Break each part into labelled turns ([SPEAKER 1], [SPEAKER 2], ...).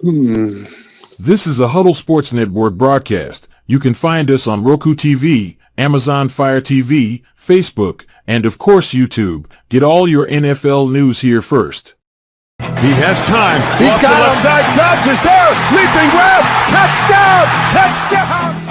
[SPEAKER 1] This is a Huddle Sports Network broadcast. You can find us on Roku TV, Amazon Fire TV, Facebook, and of course YouTube. Get all your NFL news here first.
[SPEAKER 2] He has time.
[SPEAKER 3] He's
[SPEAKER 2] Off
[SPEAKER 3] got
[SPEAKER 2] the left
[SPEAKER 3] him.
[SPEAKER 2] side. Dobbs is there. Leaping grab. Touchdown. Touchdown.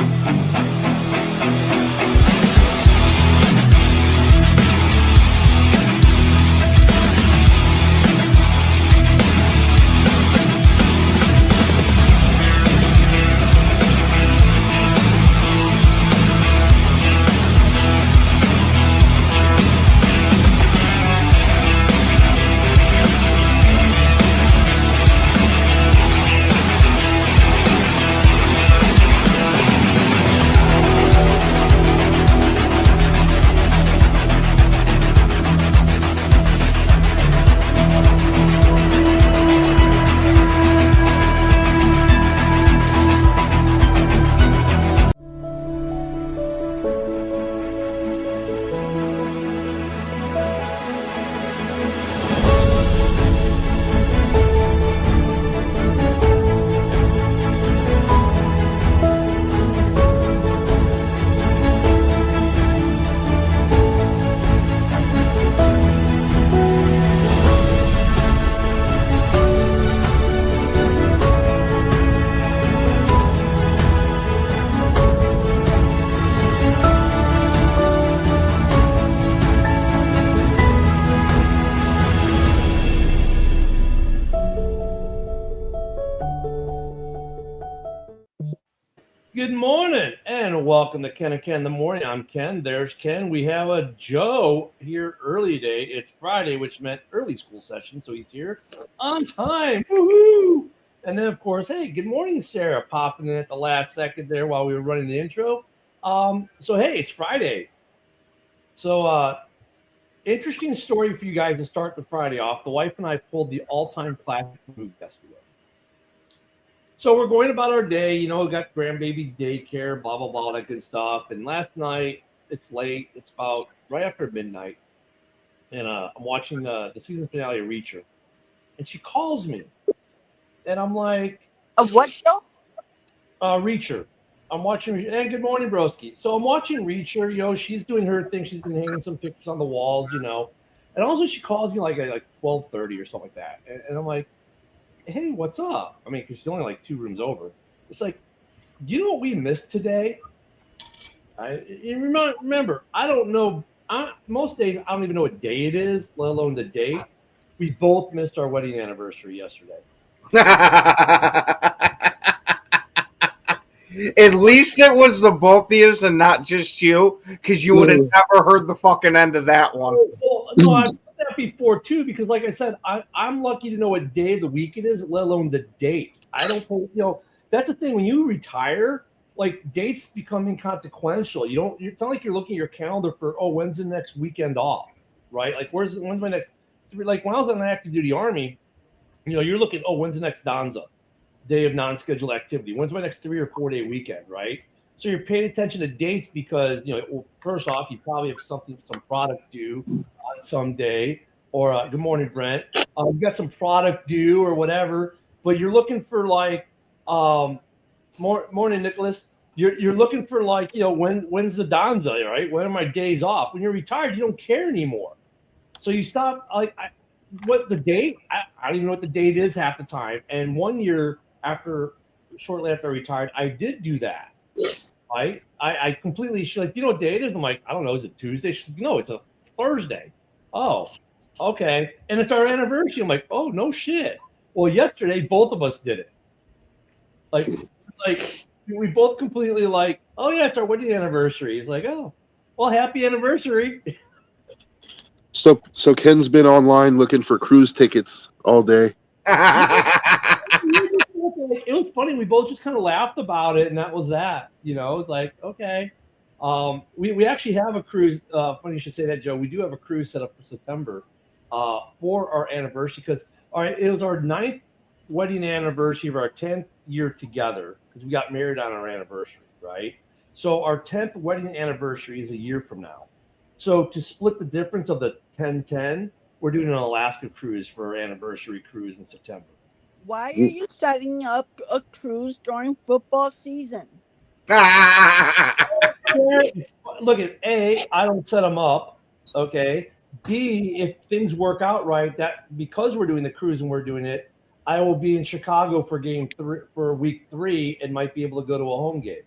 [SPEAKER 4] Good morning and welcome to Ken and Ken in the Morning. I'm Ken. There's Ken. We have a Joe here early today. It's Friday, which meant early school session, so he's here on time. Woohoo! And then, of course, hey, good morning, Sarah, popping in at the last second there while we were running the intro. So, hey, it's Friday. So, interesting story for you guys to start the Friday off. The wife and I pulled the all-time classic move yesterday. So we're going about our day, we got grandbaby daycare, blah, blah, blah, all that good stuff. And last night, it's late. It's about right after midnight. And I'm watching the season finale of Reacher. And she calls me. And I'm like...
[SPEAKER 5] Of what show?
[SPEAKER 4] Reacher. I'm watching... And good morning, broski. So I'm watching Reacher. She's doing her thing. She's been hanging some pictures on the walls, And also she calls me like at 12:30 or something like that. And I'm like, hey, what's up? I mean, because she's only like 2 rooms over. It's like, do you know what we missed today? Remember, I don't know. Most days, I don't even know what day it is, let alone the date. We both missed our wedding anniversary yesterday.
[SPEAKER 3] At least it was the both of you and not just you, because you would have never heard the fucking end of that one.
[SPEAKER 4] Well, no, I've done that before too, because like I said, I'm lucky to know what day of the week it is, let alone the date. I don't think, that's the thing. When you retire, like dates become inconsequential. It's not like you're looking at your calendar for, when's the next weekend off, right? Like when's my next, like when I was in the active duty army, you're looking, when's the next Donza? Day of non-scheduled activity. When's my next 3 or 4 day weekend, right? So you're paying attention to dates because, first off, you probably have some product due on some day, or good morning, Brent. You got some product due or whatever, but you're looking for like, morning, Nicholas. You're looking for like, when's the Donza, right? When are my days off? When you're retired, you don't care anymore. So you stop, what the date? I don't even know what the date is half the time. And 1 year, shortly after I retired, I did do that. Right? I completely, she's like, do you know what day it is? I'm like, I don't know. Is it Tuesday? She's like, no, it's a Thursday. Oh, okay. And it's our anniversary. I'm like, oh, no shit. Well, yesterday, both of us did it. Like we both completely like, oh yeah, it's our wedding anniversary. He's like, oh, well, happy anniversary.
[SPEAKER 6] So Ken's been online looking for cruise tickets all day.
[SPEAKER 4] It was funny. We both just kind of laughed about it, and that was that. It's like, okay. We actually have a cruise. Funny you should say that, Joe. We do have a cruise set up for September for our anniversary because it was our 9th wedding anniversary of our 10th year together because we got married on our anniversary, right? So our 10th wedding anniversary is a year from now. So to split the difference of the 10-10, we're doing an Alaska cruise for our anniversary cruise in September.
[SPEAKER 5] Why are you setting up a cruise during football season?
[SPEAKER 4] Look at A, I don't set them up. Okay. B, if things work out right, that because we're doing the cruise and we're doing it, I will be in Chicago for week 3 and might be able to go to a home game.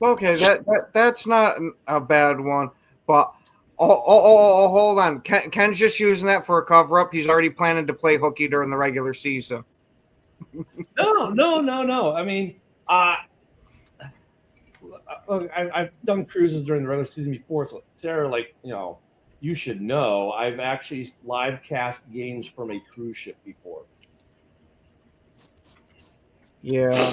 [SPEAKER 3] Okay, that's not a bad one, but hold on. Ken's just using that for a cover up. He's already planning to play hooky during the regular season.
[SPEAKER 4] No. I mean, I've done cruises during the regular season before. So Sarah, you should know, I've actually live cast games from a cruise ship before.
[SPEAKER 3] Yeah.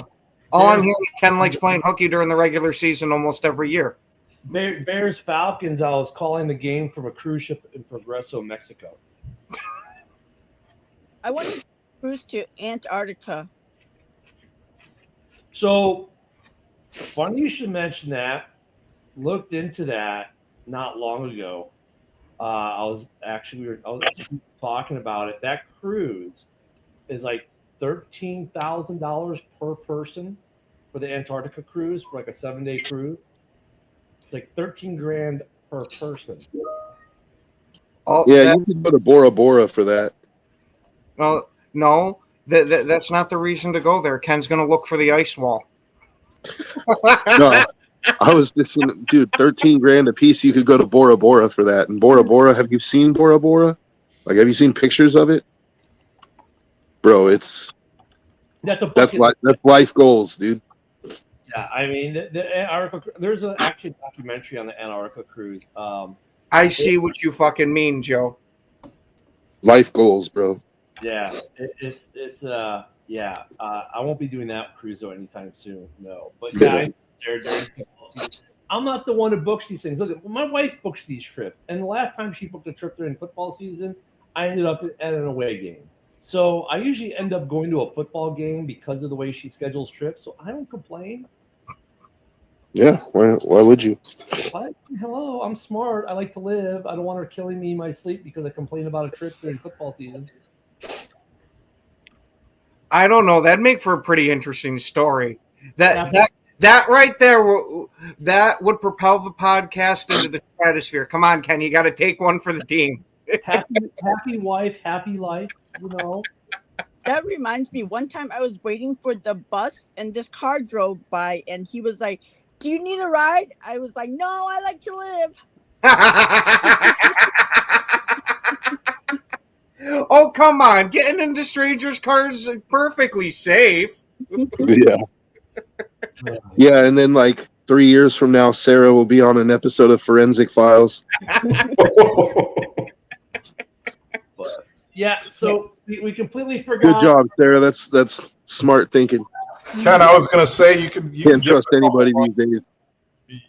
[SPEAKER 3] All I'm hearing is Ken likes playing hooky during the regular season almost every year.
[SPEAKER 4] Bears Falcons, I was calling the game from a cruise ship in Progreso, Mexico.
[SPEAKER 5] I want to cruise to Antarctica.
[SPEAKER 4] So, funny you should mention that. Looked into that not long ago. I was talking about it. That cruise is like $13,000 per person for the Antarctica cruise, for like a 7-day cruise. It's like $13,000 per person.
[SPEAKER 6] Oh, yeah, you can go to Bora Bora for that.
[SPEAKER 3] Well, no, that's not the reason to go there. Ken's going to look for the ice wall.
[SPEAKER 6] No, I was just, dude, $13,000 a piece. You could go to Bora Bora for that. And Bora Bora, have you seen Bora Bora? Like, have you seen pictures of it? Bro, that's life goals, dude.
[SPEAKER 4] Yeah, I mean, the Antarctica. There's actually a documentary on the Antarctica cruise.
[SPEAKER 3] I see what you fucking mean, Joe.
[SPEAKER 6] Life goals, bro.
[SPEAKER 4] Yeah, I won't be doing that cruise though anytime soon. No, but yeah, I'm not the one who books these things. Look, my wife books these trips, and the last time she booked a trip during football season, I ended up at an away game. So I usually end up going to a football game because of the way she schedules trips. So I don't complain.
[SPEAKER 6] Yeah, why would you?
[SPEAKER 4] But, hello, I'm smart. I like to live. I don't want her killing me in my sleep because I complain about a trip during football season.
[SPEAKER 3] I don't know. That'd make for a pretty interesting story. That right there, that would propel the podcast into the stratosphere. Come on, Ken, you got to take one for the team.
[SPEAKER 4] Happy wife, happy life. You know.
[SPEAKER 5] That reminds me, one time I was waiting for the bus and this car drove by and he was like, "Do you need a ride?" I was like, "No, I like to live."
[SPEAKER 3] Oh, come on. Getting into strangers' cars is perfectly safe.
[SPEAKER 6] Yeah. Yeah, and then like 3 years from now, Sarah will be on an episode of Forensic Files.
[SPEAKER 4] Yeah, so we completely forgot.
[SPEAKER 6] Good job, Sarah. That's smart thinking.
[SPEAKER 7] Ken, I was going to say you
[SPEAKER 6] can't trust anybody these days.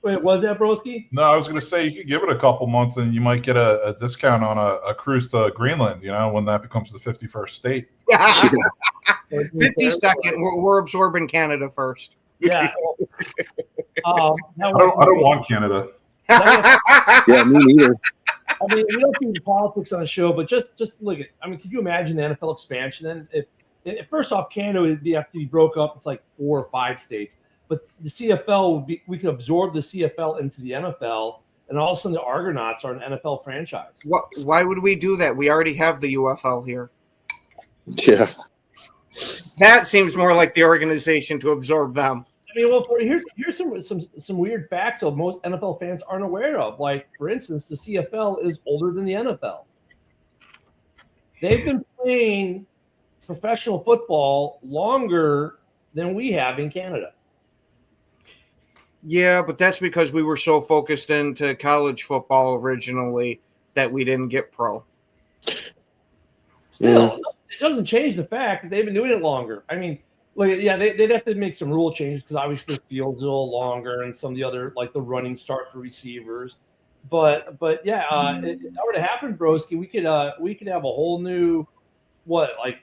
[SPEAKER 4] Wait, was that Broski?
[SPEAKER 7] No, I was going to say you could give it a couple months and you might get a discount on a cruise to Greenland, when that becomes the 51st state.
[SPEAKER 3] 52nd. We're absorbing Canada first.
[SPEAKER 4] Yeah.
[SPEAKER 7] I don't want Canada.
[SPEAKER 6] Yeah, me neither.
[SPEAKER 4] I mean, we don't do politics on the show, but just look at. I mean, could you imagine the NFL expansion? Then, if first off, Canada would have to be broke up. It's like 4 or 5 states, but the CFL would be. We could absorb the CFL into the NFL, and all of a sudden the Argonauts are an NFL franchise.
[SPEAKER 3] Why would we do that? We already have the UFL here.
[SPEAKER 6] Yeah.
[SPEAKER 3] That seems more like the organization to absorb them.
[SPEAKER 4] I mean, well, here's some weird facts that most NFL fans aren't aware of. Like, for instance, the CFL is older than the NFL. They've been playing professional football longer than we have in Canada.
[SPEAKER 3] Yeah, but that's because we were so focused into college football originally that we didn't get pro.
[SPEAKER 4] Still, it doesn't change the fact that they've been doing it longer. I mean, look, yeah, they'd have to make some rule changes because obviously the field's a little longer and some of the other, like the running start for receivers. But yeah, if that were to happen, Broski, we could have a whole new,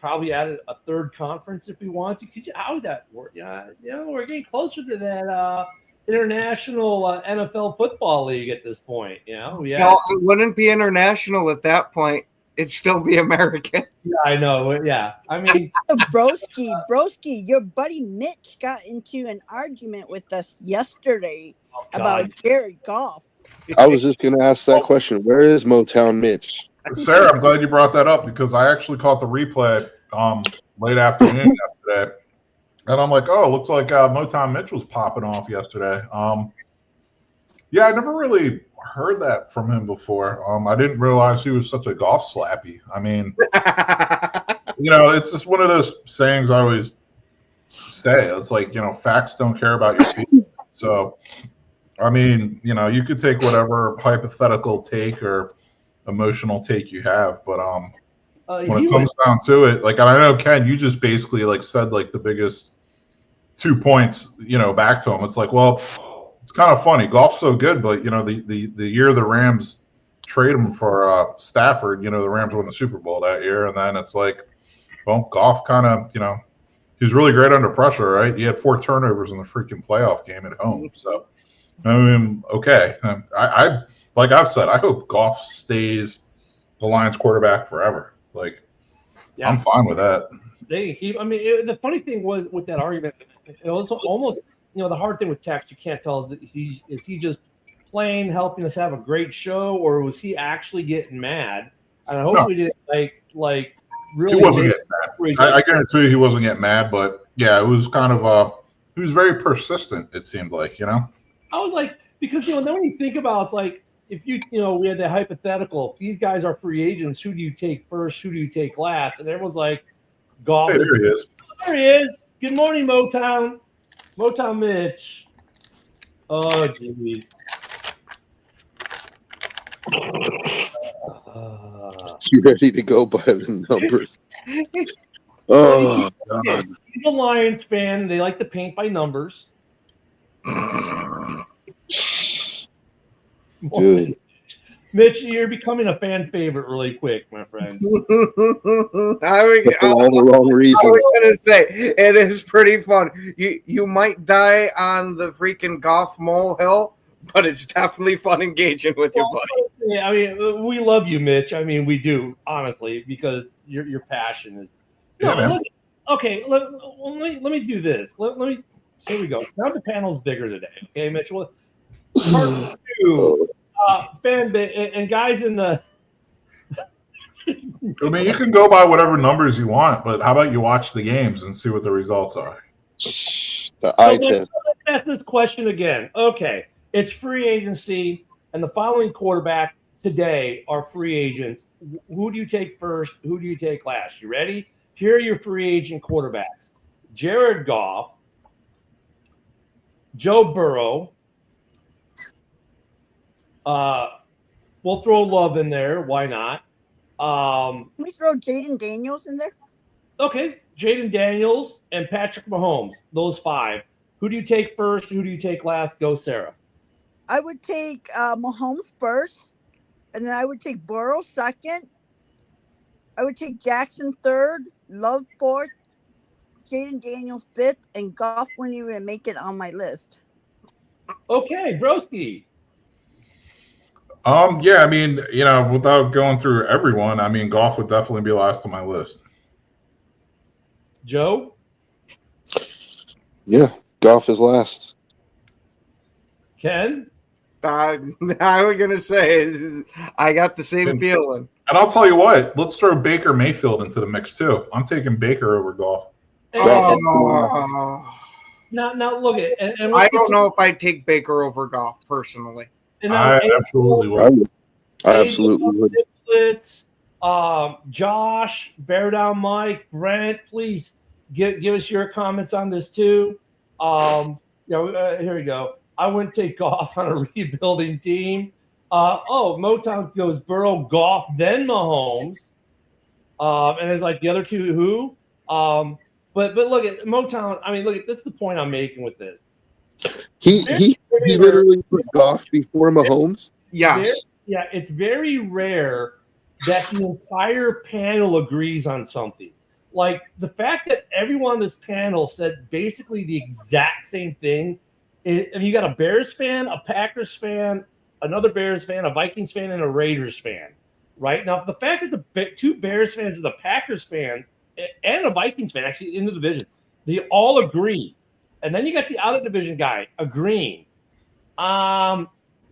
[SPEAKER 4] probably add a third conference if we want to. How would that work? Yeah, we're getting closer to that international NFL football league at this point.
[SPEAKER 3] It wouldn't be international at that point. it'd still be American.
[SPEAKER 4] Yeah, I know. Yeah, I mean,
[SPEAKER 5] Broski, your buddy Mitch got into an argument with us yesterday
[SPEAKER 4] oh,
[SPEAKER 5] about
[SPEAKER 4] God.
[SPEAKER 5] Jared Goff.
[SPEAKER 6] I was just going to ask that question. Where is Motown Mitch?
[SPEAKER 7] Sarah, I'm glad you brought that up because I actually caught the replay late afternoon yesterday, and I'm like, oh, it looks like Motown Mitch was popping off yesterday. Yeah, I never really heard that from him before. I didn't realize he was such a golf slappy. I mean, it's just one of those sayings I always say. It's like, facts don't care about your feelings. So, I mean, you could take whatever hypothetical take or emotional take you have, but when it comes down to it, like, and I know, Ken, you just basically said the biggest 2 points, back to him. It's like, well, it's kind of funny. Golf's so good, but the year the Rams trade him for Stafford, the Rams won the Super Bowl that year, and then it's like, well, Goff kind of, he was really great under pressure, right? He had 4 turnovers in the freaking playoff game at home. So, I mean, okay, I like I've said, I hope Goff stays the Lions quarterback forever. Like, yeah. I'm fine with that.
[SPEAKER 4] They can keep. I mean, the funny thing was with that argument, it was almost. The hard thing with Tex, you can't tell is he just playing, helping us have a great show, or was he actually getting mad? And I hope we didn't like really.
[SPEAKER 7] He wasn't getting mad. I guarantee you he wasn't getting mad, but yeah, it was kind of he was very persistent. It seemed like I
[SPEAKER 4] was like, because then when you think about it, it's like if we had that hypothetical. If these guys are free agents, who do you take first? Who do you take last? And everyone's like, Goff.
[SPEAKER 7] Hey, there he is.
[SPEAKER 4] There he is. Good morning, Motown. Motown Mitch. Oh, geez.
[SPEAKER 6] You ready to go by the numbers? Oh, God.
[SPEAKER 4] He's a Lions fan. They like to paint by numbers.
[SPEAKER 6] Dude.
[SPEAKER 4] Mitch, you're becoming a fan favorite really quick, my friend.
[SPEAKER 6] For all the wrong reasons.
[SPEAKER 3] I was going to say, it is pretty fun. You might die on the freaking Goff molehill, but it's definitely fun engaging with your buddy.
[SPEAKER 4] Yeah, I mean, we love you, Mitch. I mean, we do, honestly, because your passion is.
[SPEAKER 7] Yeah, man.
[SPEAKER 4] Okay, let me do this. Here we go. Now the panel's bigger today. Okay, Mitch. Well, part 2. Fan bit and guys in the.
[SPEAKER 7] I mean, you can go by whatever numbers you want, but how about you watch the games and see what the results are?
[SPEAKER 6] The eye test.
[SPEAKER 4] Let's ask this question again. Okay, it's free agency, and the following quarterbacks today are free agents. Who do you take first? Who do you take last? You ready? Here are your free agent quarterbacks: Jared Goff, Joe Burrow. We'll throw Love in there. Why not?
[SPEAKER 5] Can we throw Jaden Daniels in there?
[SPEAKER 4] Okay, Jaden Daniels and Patrick Mahomes. Those 5. Who do you take first? Who do you take last? Go, Sarah.
[SPEAKER 5] I would take Mahomes first, and then I would take Burrow second. I would take Jackson third, Love fourth, Jaden Daniels fifth, and Goff wouldn't even make it on my list.
[SPEAKER 4] Okay, Broski.
[SPEAKER 7] Yeah, I mean, without going through everyone, I mean, Goff would definitely be last on my list.
[SPEAKER 4] Joe?
[SPEAKER 6] Yeah, Goff is last.
[SPEAKER 4] Ken?
[SPEAKER 3] I was going to say, I got the same feeling.
[SPEAKER 7] And I'll tell you what, let's throw Baker Mayfield into the mix, too. I'm taking Baker over Goff.
[SPEAKER 4] Now look at and
[SPEAKER 3] I don't know if I'd take Baker over Goff, personally.
[SPEAKER 7] I absolutely would.
[SPEAKER 6] I absolutely would.
[SPEAKER 4] Josh, Bear Down Mike, Brent, please give us your comments on this too. Here we go. I wouldn't take Goff on a rebuilding team. Motown goes Burrow, Goff, then Mahomes. And it's like the other two who? But look at Motown. I mean, this is the point I'm making with this.
[SPEAKER 6] He literally put Goff before Mahomes.
[SPEAKER 3] Yes.
[SPEAKER 4] It's very rare that the entire panel agrees on something. Like the fact that everyone on this panel said basically the exact same thing. And you got a Bears fan, a Packers fan, another Bears fan, a Vikings fan, and a Raiders fan. right? Now, the fact that the two Bears fans and the Packers fan and a Vikings fan actually in the division, they all agree. And then you got the out of division guy agreeing.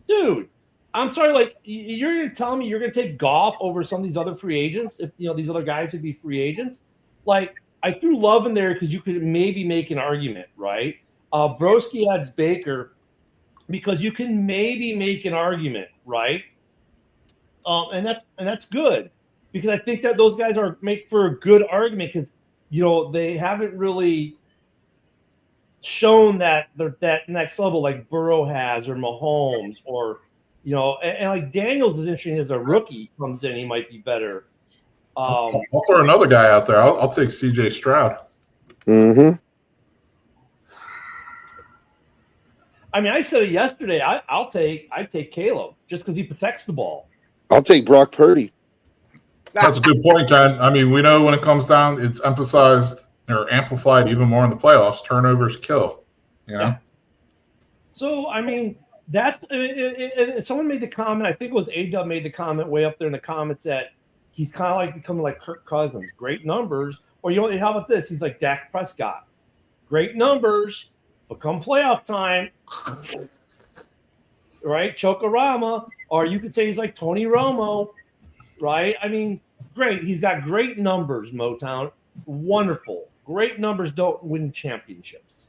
[SPEAKER 4] Dude, I'm sorry, like you're gonna tell me you're gonna take Goff over some of these other free agents if these other guys would be free agents? Like I threw Love in there because you could maybe make an argument, right? Broski adds Baker because you can maybe make an argument, right? And that's good because I think that those guys make for a good argument because they haven't really shown that they're that next level like Burrow has or Mahomes or and like Daniels is interesting as a rookie comes in, he might be better.
[SPEAKER 7] I'll throw another guy out there. I'll take CJ Stroud.
[SPEAKER 6] Mm-hmm.
[SPEAKER 4] I mean, I said it yesterday. I'd take Caleb just because he protects the ball.
[SPEAKER 6] I'll take Brock Purdy.
[SPEAKER 7] That's a good point, Ken. I mean, we know when it comes down, it's emphasized or amplified even more in the playoffs. Turnovers kill.
[SPEAKER 4] Yeah. So I mean, that's and someone made the comment. I think it was A-Dub made the comment way up there in the comments that he's kind of like becoming like Kirk Cousins, great numbers. Or how about this? He's like Dak Prescott, great numbers, but come playoff time, right? Chokorama. Or you could say he's like Tony Romo, right? I mean, great. He's got great numbers, Motown. Wonderful. Great numbers don't win championships.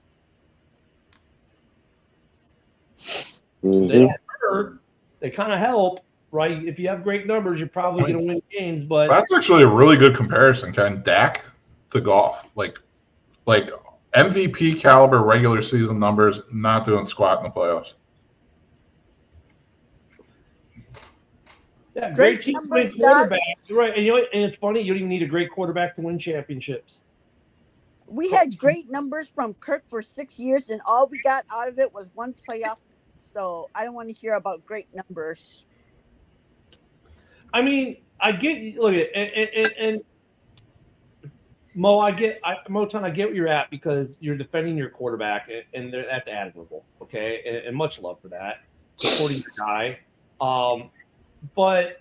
[SPEAKER 6] Mm-hmm.
[SPEAKER 4] They kind of help, right? If you have great numbers, you're probably going to win games. But
[SPEAKER 7] that's actually a really good comparison, Ken. Dak to Goff, like MVP caliber regular season numbers, not doing squat in the playoffs.
[SPEAKER 4] Yeah, great team quarterback, right? And and it's funny, you don't even need a great quarterback to win championships.
[SPEAKER 5] We had great numbers from Kirk for 6 years, and all we got out of it was one playoff. So I don't want to hear about great numbers.
[SPEAKER 4] I mean, I get look at and Mo, Motown, I get where you're at because you're defending your quarterback, and that's admirable. Okay, and much love for that, supporting your guy. But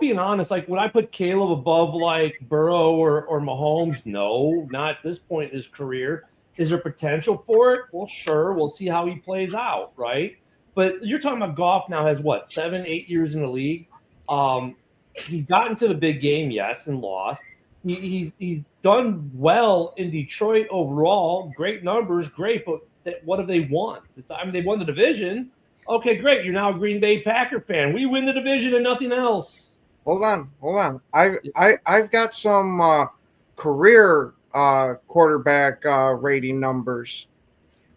[SPEAKER 4] being honest, like would I put Caleb above like Burrow or Mahomes? No, not at this point in his career. Is there potential for it? Well, sure. We'll see how he plays out, right? But you're talking about Goff now has what 7-8 years in the league. He's gotten to the big game, yes, and lost. He's done well in Detroit overall. Great numbers, great. But what have they won? I mean, they won the division. Okay, great. You're now a Green Bay Packer fan. We win the division and nothing else.
[SPEAKER 3] Hold on. I've got some career quarterback rating numbers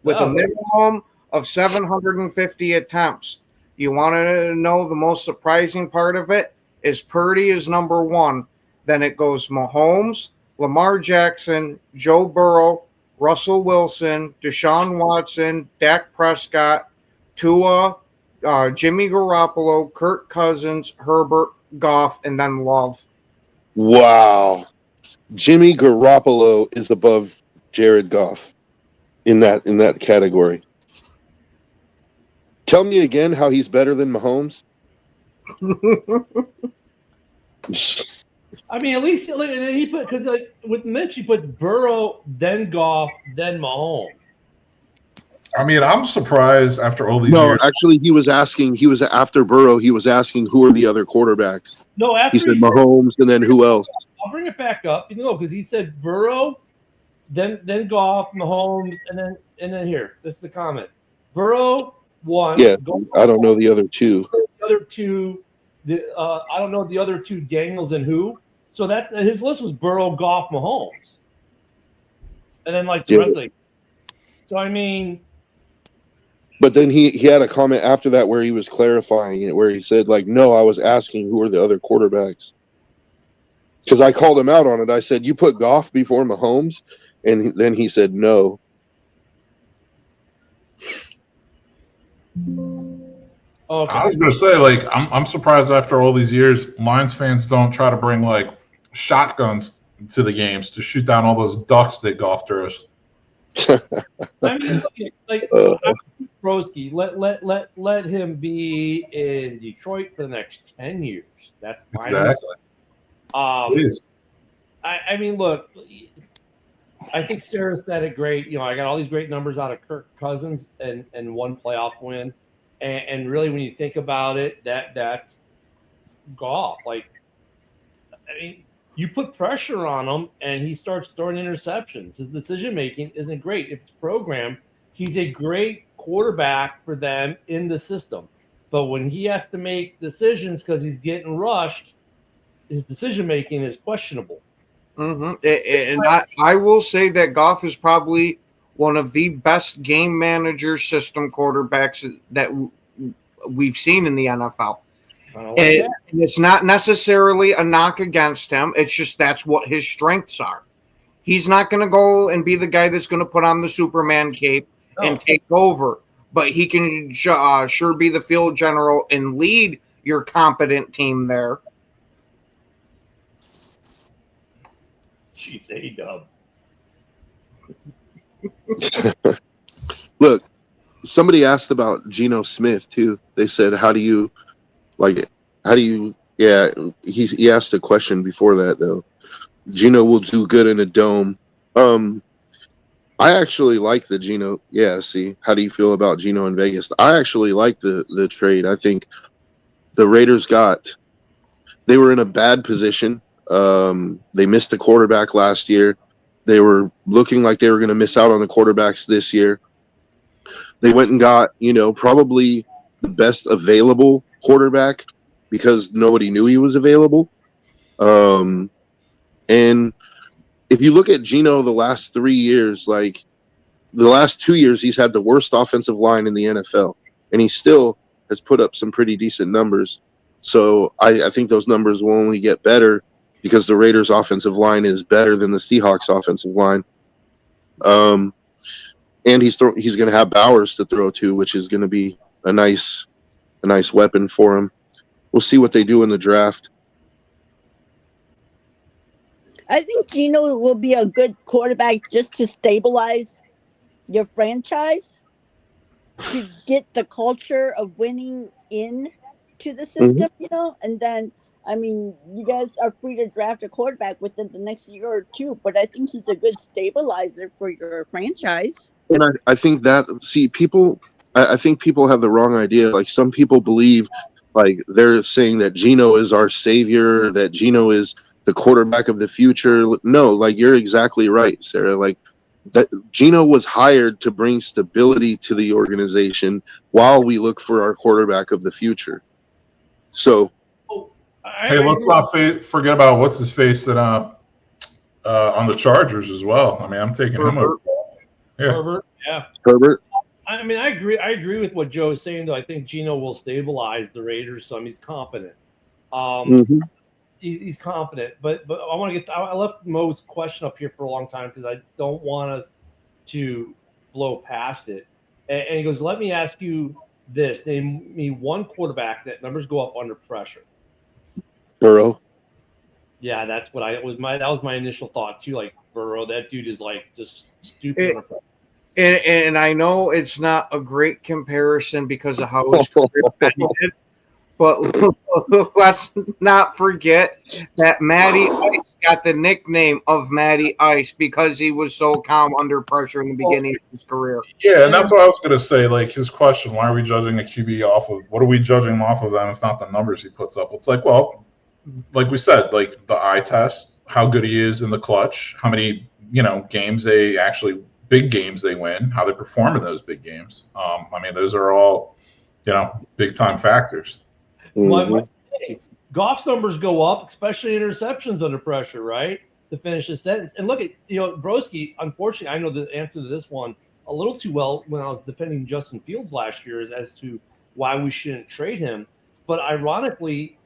[SPEAKER 3] with a minimum of 750 attempts. You want to know the most surprising part of it is Purdy is number one. Then it goes Mahomes, Lamar Jackson, Joe Burrow, Russell Wilson, Deshaun Watson, Dak Prescott, Tua, Jimmy Garoppolo, Kirk Cousins, Herbert, Goff, and then Love.
[SPEAKER 6] Wow. Jimmy Garoppolo is above Jared Goff in that category. Tell me again how he's better than Mahomes.
[SPEAKER 4] I mean, at least he put because like with Mitch, he put Burrow, then Goff, then Mahomes.
[SPEAKER 7] I mean, I'm surprised after all these years.
[SPEAKER 6] No, actually, he was after Burrow. He was asking who are the other quarterbacks.
[SPEAKER 4] No, after
[SPEAKER 6] he said Mahomes, and then who else?
[SPEAKER 4] I'll bring it back up, because he said Burrow, then Goff, Mahomes, and then here. This is the comment. Burrow one.
[SPEAKER 6] Yeah, I don't know the other two.
[SPEAKER 4] The other two, I don't know the other two. Daniels and who? So that his list was Burrow, Goff, Mahomes, and then like the rest of the. So I mean.
[SPEAKER 6] But then he had a comment after that where he was clarifying it, where he said, like, no, I was asking who are the other quarterbacks. Because I called him out on it. I said, you put Goff before Mahomes? And then he said no.
[SPEAKER 4] Okay.
[SPEAKER 7] I was going to say, like, I'm surprised after all these years, Lions fans don't try to bring, like, shotguns to the games to shoot down all those ducks that Goff throws.
[SPEAKER 4] I mean, like Broski, let him be in Detroit for the next 10 years. That's fine.
[SPEAKER 7] Exactly. Please.
[SPEAKER 4] I mean, look, I think Sarah said it great. You know, I got all these great numbers out of Kirk Cousins and one playoff win. And really, when you think about it, that's Goff. Like, I mean, you put pressure on him, and he starts throwing interceptions. His decision making isn't great. If it's programmed, he's a great quarterback for them in the system. But when he has to make decisions because he's getting rushed, his decision making is questionable.
[SPEAKER 3] Mm-hmm. And I will say that Goff is probably one of the best game manager system quarterbacks that we've seen in the NFL. And it's not necessarily a knock against him. It's just that's what his strengths are. He's not going to go and be the guy that's going to put on the Superman cape and take over, but he can sure be the field general and lead your competent team there.
[SPEAKER 4] She's A-dub.
[SPEAKER 6] Look, somebody asked about Geno Smith too. They said, yeah, he asked a question before that though. Geno will do good in a dome. I actually like the Geno. Yeah, see, how do you feel about Geno in Vegas? I actually like the trade. I think the Raiders they were in a bad position. They missed a quarterback last year. They were looking like they were going to miss out on the quarterbacks this year. They went and got, probably the best available quarterback because nobody knew he was available. And if you look at Geno the last 3 years, like the last 2 years, he's had the worst offensive line in the NFL, and he still has put up some pretty decent numbers. So I think those numbers will only get better because the Raiders' offensive line is better than the Seahawks' offensive line. And he's going to have Bowers to throw to, which is going to be a nice weapon for him. We'll see what they do in the draft.
[SPEAKER 5] I think Geno will be a good quarterback just to stabilize your franchise, to get the culture of winning into the system, and then, I mean, you guys are free to draft a quarterback within the next year or two, but I think he's a good stabilizer for your franchise.
[SPEAKER 6] And I think that, I think people have the wrong idea. Like, some people believe, like, they're saying that Geno is our savior, that Geno is the quarterback of the future. No, like, you're exactly right, Sarah. Like, that Geno was hired to bring stability to the organization while we look for our quarterback of the future. So,
[SPEAKER 7] hey, let's not forget about what's his face that on the Chargers as well. I mean, I'm taking him over.
[SPEAKER 4] Herbert, yeah.
[SPEAKER 6] Herbert.
[SPEAKER 4] I mean, I agree with what Joe is saying, though. I think Geno will stabilize the Raiders some. He's competent. He's competent. But I want to I left Mo's question up here for a long time because I don't want us to blow past it. And he goes, let me ask you this. Name me one quarterback that numbers go up under pressure.
[SPEAKER 6] Burrow.
[SPEAKER 4] Yeah, that was my initial thought too. Like Burrow, that dude is like just stupid.
[SPEAKER 3] And I know it's not a great comparison because of how his career ended, but let's not forget that Matty Ice got the nickname of Matty Ice because he was so calm under pressure in the beginning of his career.
[SPEAKER 7] Yeah, and that's what I was going to say. Like, his question, why are we judging a QB off of, what are we judging him off of them if not the numbers he puts up? It's like, well, like we said, like the eye test, how good he is in the clutch, how many, games big games they win, how they perform in those big games. I mean, those are all, big time factors.
[SPEAKER 4] Goff's numbers go up, especially interceptions under pressure, right? To finish the sentence. And look at, Broski, unfortunately, I know the answer to this one a little too well when I was defending Justin Fields last year as to why we shouldn't trade him. But ironically,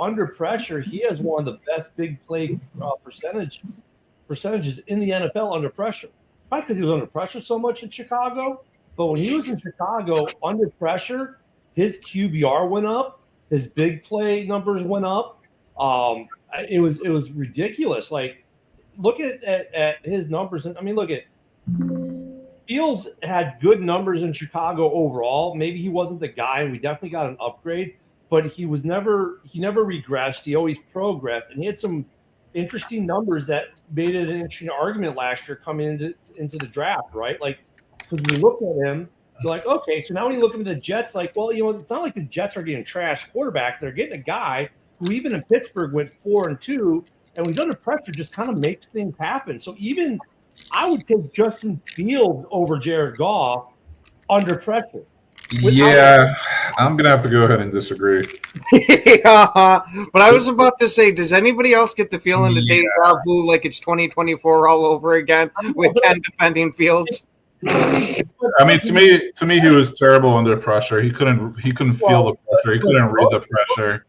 [SPEAKER 4] under pressure, he has one of the best big play percentages in the NFL under pressure. Not because he was under pressure so much in Chicago, but when he was in Chicago under pressure, his QBR went up, his big play numbers went up. It was ridiculous. Like, look at his numbers. I mean, look at Fields had good numbers in Chicago overall. Maybe he wasn't the guy, and we definitely got an upgrade. But he never regressed. He always progressed, and he had some interesting numbers that made it an interesting argument last year coming into the draft, right? Like, because when you look at him, you're like, okay, so now when you look at the Jets, like, well, it's not like the Jets are getting trash quarterback. They're getting a guy who even in Pittsburgh went 4-2, and when he's under pressure, just kind of makes things happen. So even I would take Justin Fields over Jared Goff under pressure.
[SPEAKER 7] Yeah, I'm gonna have to go ahead and disagree.
[SPEAKER 3] Yeah, but I was about to say, does anybody else get the feeling the deja vu like it's 2024 all over again with Ken defending Fields?
[SPEAKER 7] I mean, to me, he was terrible under pressure. He couldn't feel the pressure. He couldn't read the pressure.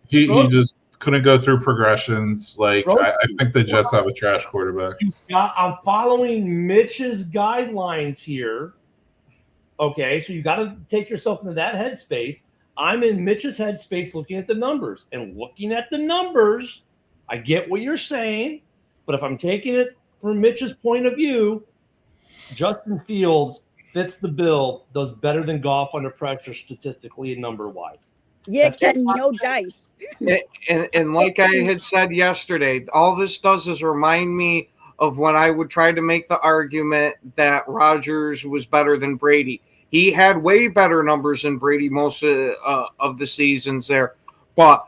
[SPEAKER 7] He just couldn't go through progressions. Like, I think the Jets have a trash quarterback.
[SPEAKER 4] I'm following Mitch's guidelines here. Okay, so you got to take yourself into that headspace. I'm in Mitch's headspace looking at the numbers. And looking at the numbers, I get what you're saying. But if I'm taking it from Mitch's point of view, Justin Fields fits the bill, does better than Goff under pressure statistically and number-wise.
[SPEAKER 5] Yeah, Ken, no dice.
[SPEAKER 3] And like I had said yesterday, all this does is remind me of when I would try to make the argument that Rodgers was better than Brady. He had way better numbers than Brady most of the seasons there. But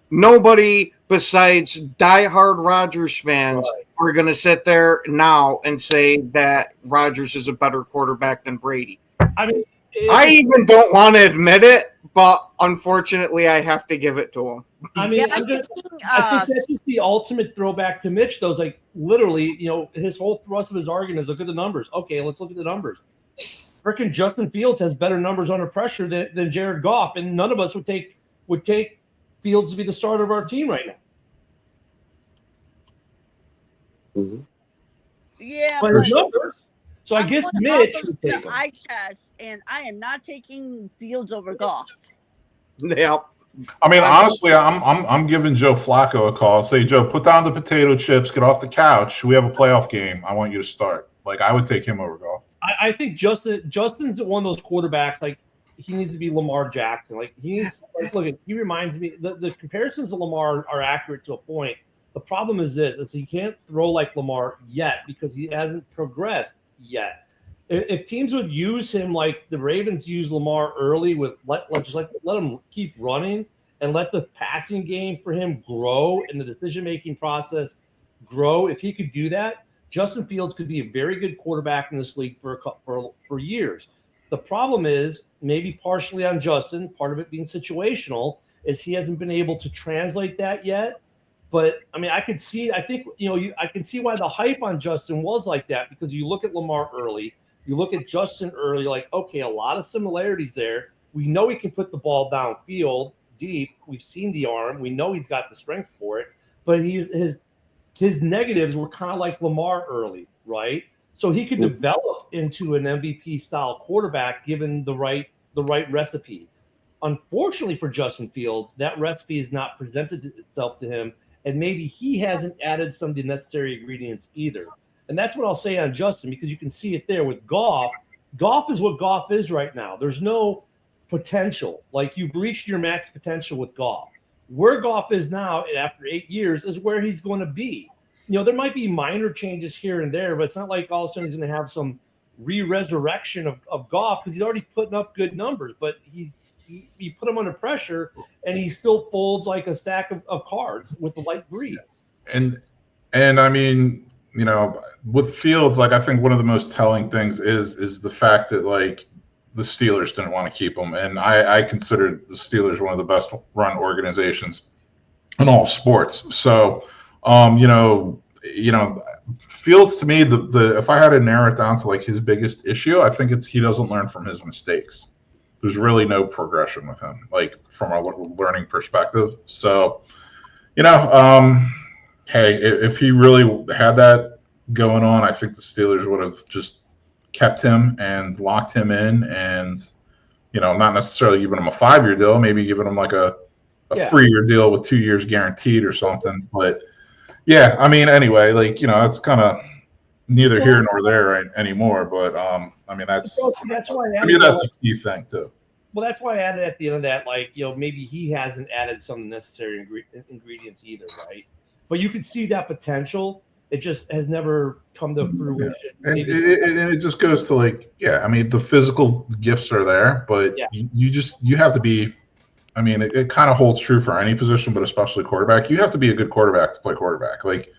[SPEAKER 3] nobody besides diehard Rodgers fans are going to sit there now and say that Rodgers is a better quarterback than Brady.
[SPEAKER 4] I mean,
[SPEAKER 3] I even don't want to admit it, but unfortunately I have to give it to him.
[SPEAKER 4] I mean, I think that's just the ultimate throwback to Mitch, though. It's like literally, his whole thrust of his argument is look at the numbers. Okay, let's look at the numbers. Freaking Justin Fields has better numbers under pressure than Jared Goff, and none of us would take Fields to be the starter of our team right now.
[SPEAKER 6] Mm-hmm.
[SPEAKER 5] Yeah,
[SPEAKER 4] but his numbers. So I guess Mitch would take him.
[SPEAKER 5] Eye test, and I am not taking Fields over Goff.
[SPEAKER 3] Yeah.
[SPEAKER 7] I mean, honestly, I'm giving Joe Flacco a call. Say, Joe, put down the potato chips, get off the couch. We have a playoff game. I want you to start. Like, I would take him over Goff.
[SPEAKER 4] I think Justin's one of those quarterbacks. Like, he needs to be Lamar Jackson. Like, he reminds me. The comparisons to Lamar are accurate to a point. The problem is this: he can't throw like Lamar yet because he hasn't progressed yet. If teams would use him like the Ravens use Lamar early, with let him keep running and let the passing game for him grow and the decision-making process grow. If he could do that, Justin Fields could be a very good quarterback in this league for years. The problem is, maybe partially on Justin, part of it being situational, is he hasn't been able to translate that yet. But I mean, I can see why the hype on Justin was like that, because you look at Lamar early, you look at Justin early, like, okay, a lot of similarities there. We know he can put the ball downfield deep. We've seen the arm. We know he's got the strength for it. But his negatives were kind of like Lamar early, right? So he could develop into an MVP style quarterback given the right recipe. Unfortunately for Justin Fields, that recipe has not presented itself to him, and maybe he hasn't added some of the necessary ingredients either. And that's what I'll say on Justin, because you can see it there with Goff. Goff is what Goff is right now. There's no potential. Like, you've reached your max potential with Goff. Where Goff is now after 8 years is where he's going to be. There might be minor changes here and there, but it's not like all of a sudden he's going to have some re-resurrection of Goff, because he's already putting up good numbers, but you put him under pressure and he still folds like a stack of cards with the light breeze. And
[SPEAKER 7] I mean, with Fields, like, I think one of the most telling things is the fact that, like, the Steelers didn't want to keep him. And I considered the Steelers one of the best run organizations in all sports. So, Fields, to me, the if I had to narrow it down to like his biggest issue, I think it's he doesn't learn from his mistakes. There's really no progression with him, like from a learning perspective. So, hey, if he really had that going on, I think the Steelers would have just kept him and locked him in, and not necessarily giving him a 5-year deal, maybe giving him like a 3-year deal with 2 years guaranteed or something. But yeah, I mean, anyway, like, it's kind of neither here nor there anymore. But I mean, that's
[SPEAKER 4] why
[SPEAKER 7] to me that's a key thing too.
[SPEAKER 4] Well, that's why I added at the end of that, like, maybe he hasn't added some necessary ingredients either, right? But you could see that potential. It just has never come to fruition.
[SPEAKER 7] And it just goes to like, I mean, the physical gifts are there, but you have to be. I mean, it kind of holds true for any position, but especially quarterback. You have to be a good quarterback to play quarterback. Like,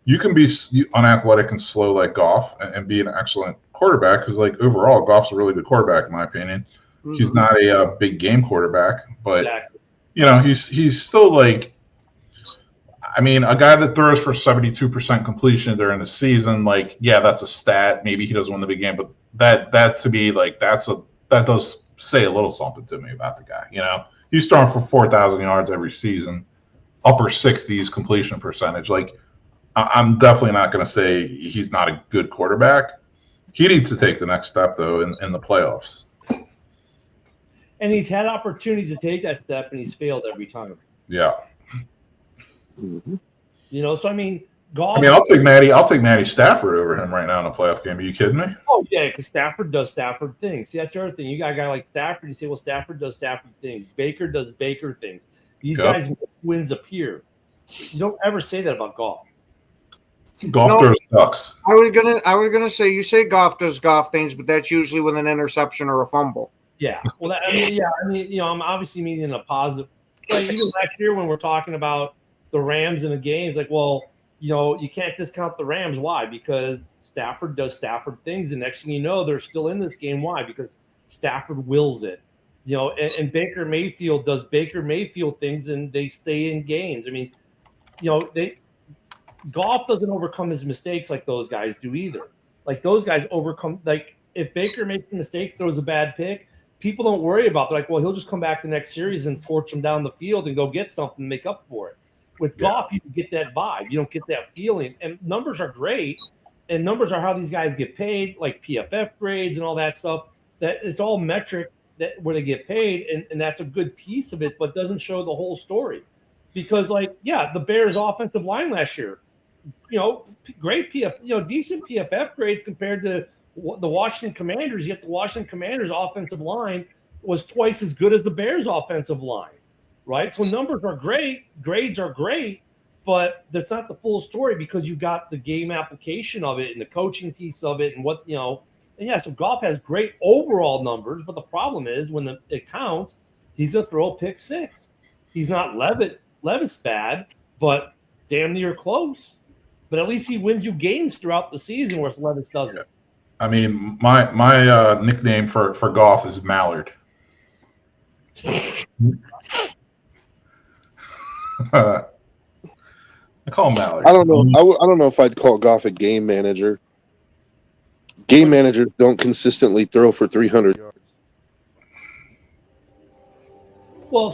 [SPEAKER 7] you can be unathletic and slow like Goff and be an excellent quarterback because, like, overall, Goff's a really good quarterback in my opinion. Mm-hmm. He's not a big game quarterback, but he's still like, I mean, a guy that throws for 72% completion during the season, like, that's a stat. Maybe he doesn't win the big game, but that to me, like, that does say a little something to me about the guy. He's throwing for 4,000 yards every season, upper 60s completion percentage. Like, I'm definitely not going to say he's not a good quarterback. He needs to take the next step, though, in the playoffs.
[SPEAKER 4] And he's had opportunities to take that step, and he's failed every time.
[SPEAKER 7] Yeah.
[SPEAKER 6] Mm-hmm.
[SPEAKER 4] So I mean, Goff.
[SPEAKER 7] I mean, I'll take Matty Stafford over him right now in a playoff game. Are you kidding me?
[SPEAKER 4] Oh yeah, because Stafford does Stafford things. See, that's the other thing. You got a guy like Stafford. You say, well, Stafford does Stafford things. Baker does Baker things. These guys wins appear. You don't ever say that about Goff.
[SPEAKER 7] Goff throws ducks.
[SPEAKER 3] I was gonna say you say Goff does Goff things, but that's usually with an interception or a fumble.
[SPEAKER 4] Yeah. Well, I'm obviously meaning in a positive. Like even last year when we're talking about the Rams in the games, like, well, you can't discount the Rams. Why? Because Stafford does Stafford things, and next thing you know, they're still in this game. Why? Because Stafford wills it. And Baker Mayfield does Baker Mayfield things, and they stay in games. I mean, Goff doesn't overcome his mistakes like those guys do either. Like those guys overcome. Like if Baker makes a mistake, throws a bad pick, people don't worry about it. They're like, well, he'll just come back the next series and torch him down the field and go get something and make up for it. With Goff, you get that vibe. You don't get that feeling. And numbers are great, and numbers are how these guys get paid, like PFF grades and all that stuff. That it's all metric where they get paid, and that's a good piece of it, but doesn't show the whole story. Because, the Bears' offensive line last year, great decent PFF grades compared to the Washington Commanders. Yet the Washington Commanders' offensive line was twice as good as the Bears' offensive line. Right, so numbers are great, grades are great, but that's not the full story because you got the game application of it and the coaching piece of it, and so Goff has great overall numbers, but the problem is when it counts, he's gonna throw a pick six. He's not Levis bad, but damn near close. But at least he wins you games throughout the season, whereas Levis doesn't.
[SPEAKER 7] I mean, my nickname for Goff is Mallard. I call him Mallard.
[SPEAKER 6] I don't know. I don't know if I'd call Goff a game manager. Game managers don't consistently throw for 300 yards.
[SPEAKER 4] Well,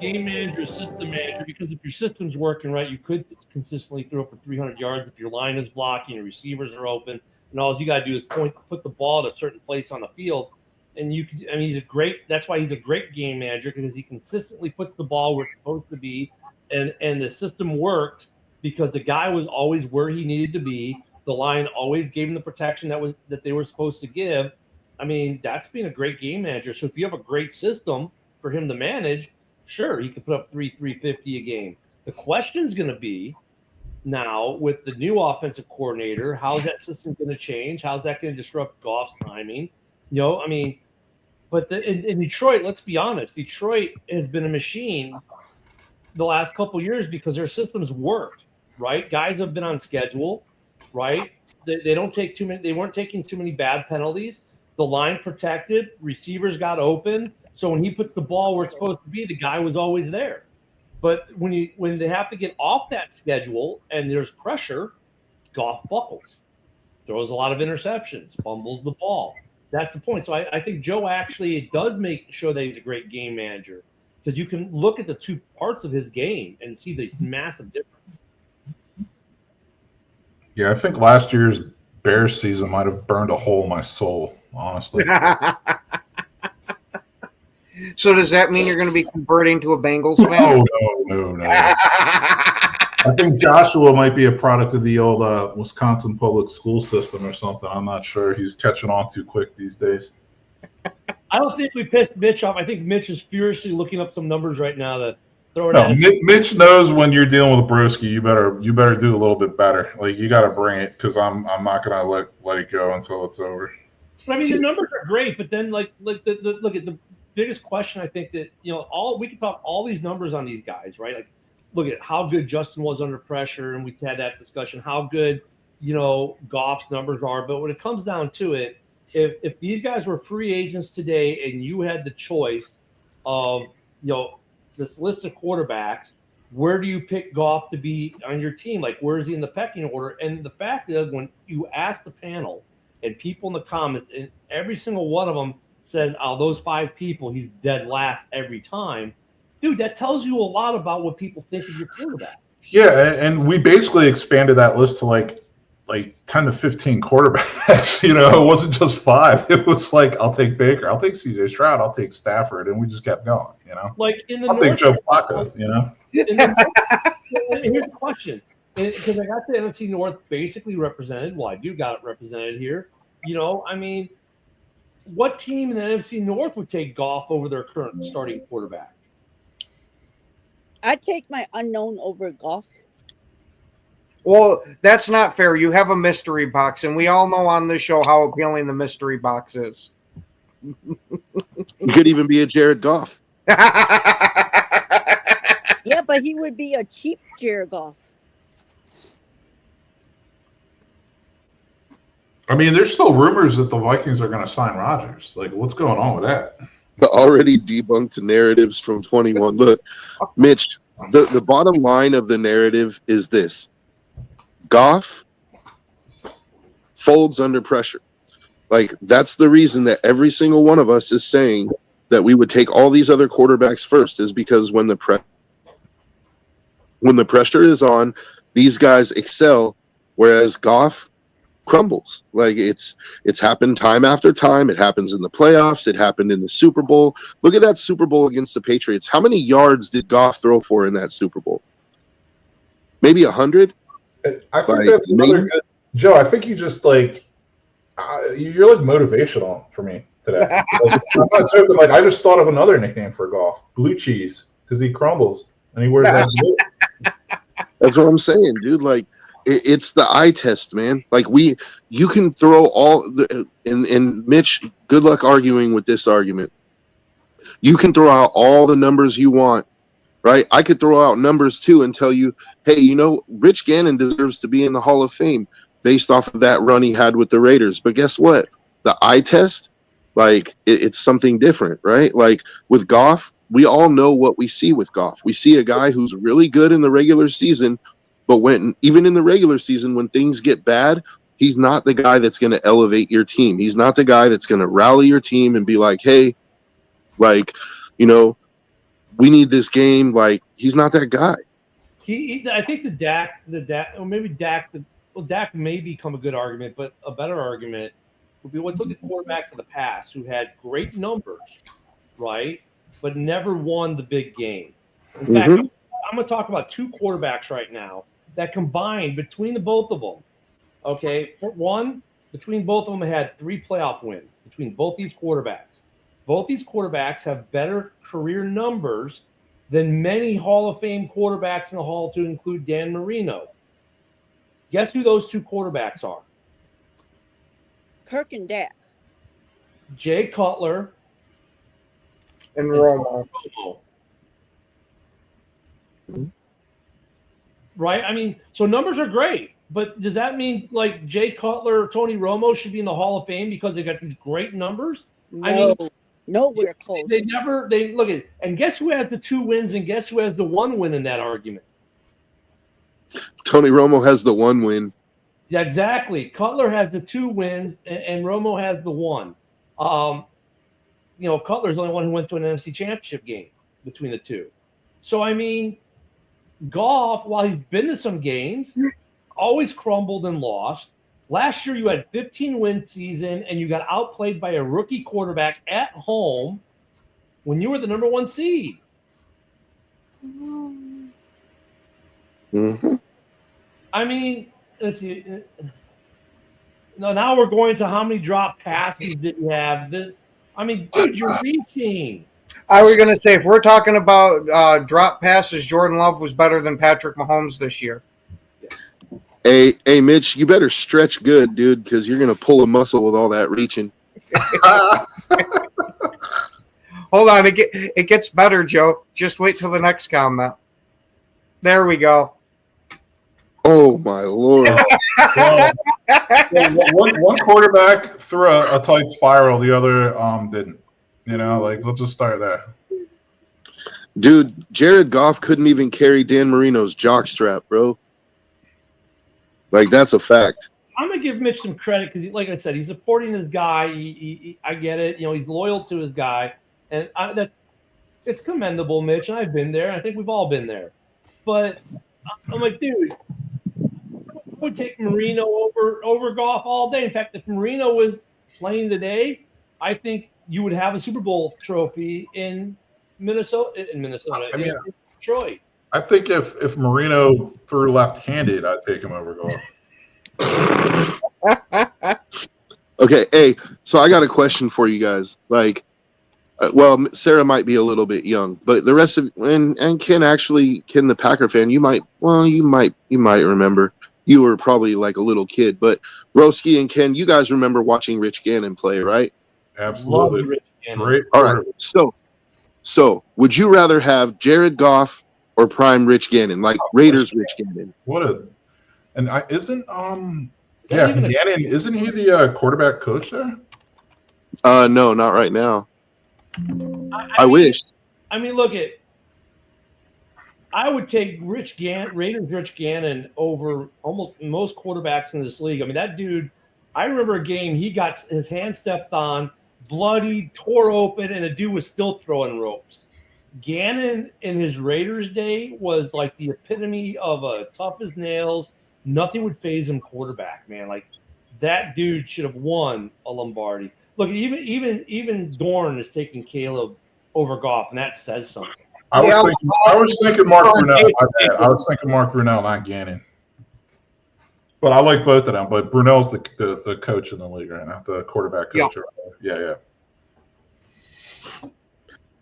[SPEAKER 4] game manager, system manager, because if your system's working right, you could consistently throw for 300 yards if your line is blocking, your receivers are open, and all you got to do is put the ball at a certain place on the field. And that's why he's a great game manager, because he consistently puts the ball where it's supposed to be. And the system worked because the guy was always where he needed to be. The line always gave him the protection that they were supposed to give. I mean, that's being a great game manager. So if you have a great system for him to manage, sure, he could put up 350 a game. The question's going to be now with the new offensive coordinator, how's that system going to change? How's that going to disrupt Goff's timing? But in Detroit, let's be honest, Detroit has been a machine the last couple of years because their systems worked, right? Guys have been on schedule, right? They don't take too many. They weren't taking too many bad penalties. The line protected, receivers got open. So when he puts the ball where it's supposed to be, the guy was always there. But when they have to get off that schedule and there's pressure, Goff buckles, throws a lot of interceptions, fumbles the ball. That's the point. So I think Joe actually does show that he's a great game manager, because you can look at the two parts of his game and see the massive difference.
[SPEAKER 7] Yeah, I think last year's Bears season might have burned a hole in my soul, honestly.
[SPEAKER 3] So does that mean you're going to be converting to a Bengals fan?
[SPEAKER 7] No. I think Joshua might be a product of the old Wisconsin public school system or something. I'm not sure. He's catching on too quick these days.
[SPEAKER 4] I don't think we pissed Mitch off. I think Mitch is furiously looking up some numbers right now to throw it
[SPEAKER 7] No,
[SPEAKER 4] at us.
[SPEAKER 7] Mitch knows when you're dealing with a broski, you better do a little bit better. Like you got to bring it because I'm not gonna let it go until it's over.
[SPEAKER 4] But I mean, the numbers are great, but then look at the biggest question. I think that we can talk all these numbers on these guys, right? Like, look at how good Justin was under pressure, and we had that discussion. How good Goff's numbers are, but when it comes down to it, if these guys were free agents today, and you had the choice of this list of quarterbacks, where do you pick Goff to be on your team? Like, where is he in the pecking order? And the fact is, when you ask the panel and people in the comments, and every single one of them says, out of those 5 people, he's dead last every time. Dude, that tells you a lot about what people think of your quarterback.
[SPEAKER 7] Yeah, and we basically expanded that list to like 10 to 15 quarterbacks. It wasn't just 5. It was like, I'll take Baker, I'll take CJ Stroud, I'll take Stafford, and we just kept going.
[SPEAKER 4] Like in the
[SPEAKER 7] I'll take Joe Flacco.
[SPEAKER 4] Here's the question. Because I got the NFC North basically represented. Well, I do got it represented here. I mean, what team in the NFC North would take Goff over their current starting quarterback?
[SPEAKER 5] I'd take my unknown over Goff.
[SPEAKER 3] Well, that's not fair. You have a mystery box, and we all know on this show how appealing the mystery box is.
[SPEAKER 6] You could even be a Jared Goff.
[SPEAKER 5] Yeah, but he would be a cheap Jared Goff.
[SPEAKER 7] I mean, there's still rumors that the Vikings are going to sign Rodgers. Like, what's going on with that?
[SPEAKER 6] The already debunked narratives from 21. Look, Mitch, the bottom line of the narrative is this. Goff folds under pressure. Like, that's the reason that every single one of us is saying that we would take all these other quarterbacks first, is because when the pressure is on, these guys excel, whereas Goff crumbles. Like, it's happened time after time. It happens in the playoffs. It happened in the Super Bowl. Look at that Super Bowl against the Patriots. How many yards did Goff throw for in that Super Bowl? Maybe 100?
[SPEAKER 7] I think that's another good Joe. I think you just you're like motivational for me today. Like, I'm not joking. Like, I just thought of another nickname for Goff: Blue Cheese, because he crumbles and he wears that blue.
[SPEAKER 6] That's what I'm saying, dude. Like, it's the eye test, man. Like, you can throw all the and Mitch, good luck arguing with this argument. You can throw out all the numbers you want, right? I could throw out numbers too and tell you, hey, Rich Gannon deserves to be in the Hall of Fame based off of that run he had with the Raiders. But guess what? The eye test, like, it's something different, right? Like, with Goff, we all know what we see with Goff. We see a guy who's really good in the regular season, but even in the regular season, when things get bad, he's not the guy that's going to elevate your team. He's not the guy that's going to rally your team and be like, hey, like, we need this game. Like, he's not that guy.
[SPEAKER 4] I think the Dak, or maybe Dak may become a good argument, but a better argument would be look at quarterbacks of the past who had great numbers, right, but never won the big game. In fact, I'm going to talk about 2 quarterbacks right now that combined between the both of them. Okay, one, between both of them had 3 playoff wins between both these quarterbacks. Both these quarterbacks have better career numbers than many Hall of Fame quarterbacks in the Hall, to include Dan Marino. Guess who those 2 quarterbacks are?
[SPEAKER 5] Kirk and Dak.
[SPEAKER 4] Jay Cutler
[SPEAKER 3] and Romo.
[SPEAKER 4] Right? I mean, so numbers are great, but does that mean like Jay Cutler or Tony Romo should be in the Hall of Fame because they got these great numbers?
[SPEAKER 5] No,
[SPEAKER 4] I mean,
[SPEAKER 5] nowhere close.
[SPEAKER 4] They look at, and guess who has the 2 wins and guess who has the 1 win in that argument?
[SPEAKER 6] Tony Romo has the 1 win.
[SPEAKER 4] Yeah, exactly. Cutler has the 2 wins and Romo has the 1. Cutler's the only one who went to an NFC Championship game between the 2. So, I mean, Goff, while he's been to some games, always crumbled and lost. Last year, you had 15-win season, and you got outplayed by a rookie quarterback at home when you were the number 1 seed.
[SPEAKER 6] Mm-hmm.
[SPEAKER 4] I mean, let's see. No, now we're going to how many drop passes did you have? I mean, dude, you're reaching.
[SPEAKER 3] I was going to say, if we're talking about drop passes, Jordan Love was better than Patrick Mahomes this year.
[SPEAKER 6] Hey, Mitch, you better stretch good, dude, because you're gonna pull a muscle with all that reaching.
[SPEAKER 3] Hold on, it gets better, Joe. Just wait till the next comment. There we go.
[SPEAKER 6] Oh my Lord!
[SPEAKER 7] Well, one quarterback threw a tight spiral, the other didn't. Like let's just start there.
[SPEAKER 6] Dude, Jared Goff couldn't even carry Dan Marino's jockstrap, bro. Like, that's a fact.
[SPEAKER 4] I'm gonna give Mitch some credit because, like I said, he's supporting his guy. I get it. He's loyal to his guy, and it's commendable, Mitch. And I've been there. I think we've all been there. But I'm like, dude, I would take Marino over Goff all day. In fact, if Marino was playing today, I think you would have a Super Bowl trophy in Minnesota. In Detroit.
[SPEAKER 7] I think if Marino threw left-handed, I'd take him over Goff.
[SPEAKER 6] Okay, hey, so I got a question for you guys. Like, Sarah might be a little bit young, but the rest of and Ken, the Packer fan, you might remember. You were probably like a little kid, but Broski and Ken, you guys remember watching Rich Gannon play, right?
[SPEAKER 7] Absolutely.
[SPEAKER 4] Rich Gannon.
[SPEAKER 7] Great.
[SPEAKER 6] All right. So would you rather have Jared Goff or prime Rich Gannon, like Raiders Rich Gannon?
[SPEAKER 7] Isn't Gannon, isn't he the quarterback coach there?
[SPEAKER 6] No, not right now. I wish.
[SPEAKER 4] I mean, look at. I would take Raiders Rich Gannon over almost most quarterbacks in this league. I mean, that dude. I remember a game he got his hand stepped on, bloody, tore open, and the dude was still throwing ropes. Gannon in his Raiders day was like the epitome of a tough as nails, nothing would phase him quarterback, man. Like that dude should have won a Lombardi. Look, even Dorn is taking Caleb over Goff, and that says something.
[SPEAKER 7] I was thinking Mark Brunell. I was thinking Mark Brunell, not Gannon. But I like both of them. But Brunell's the coach in the league right now, the quarterback coach. Yeah.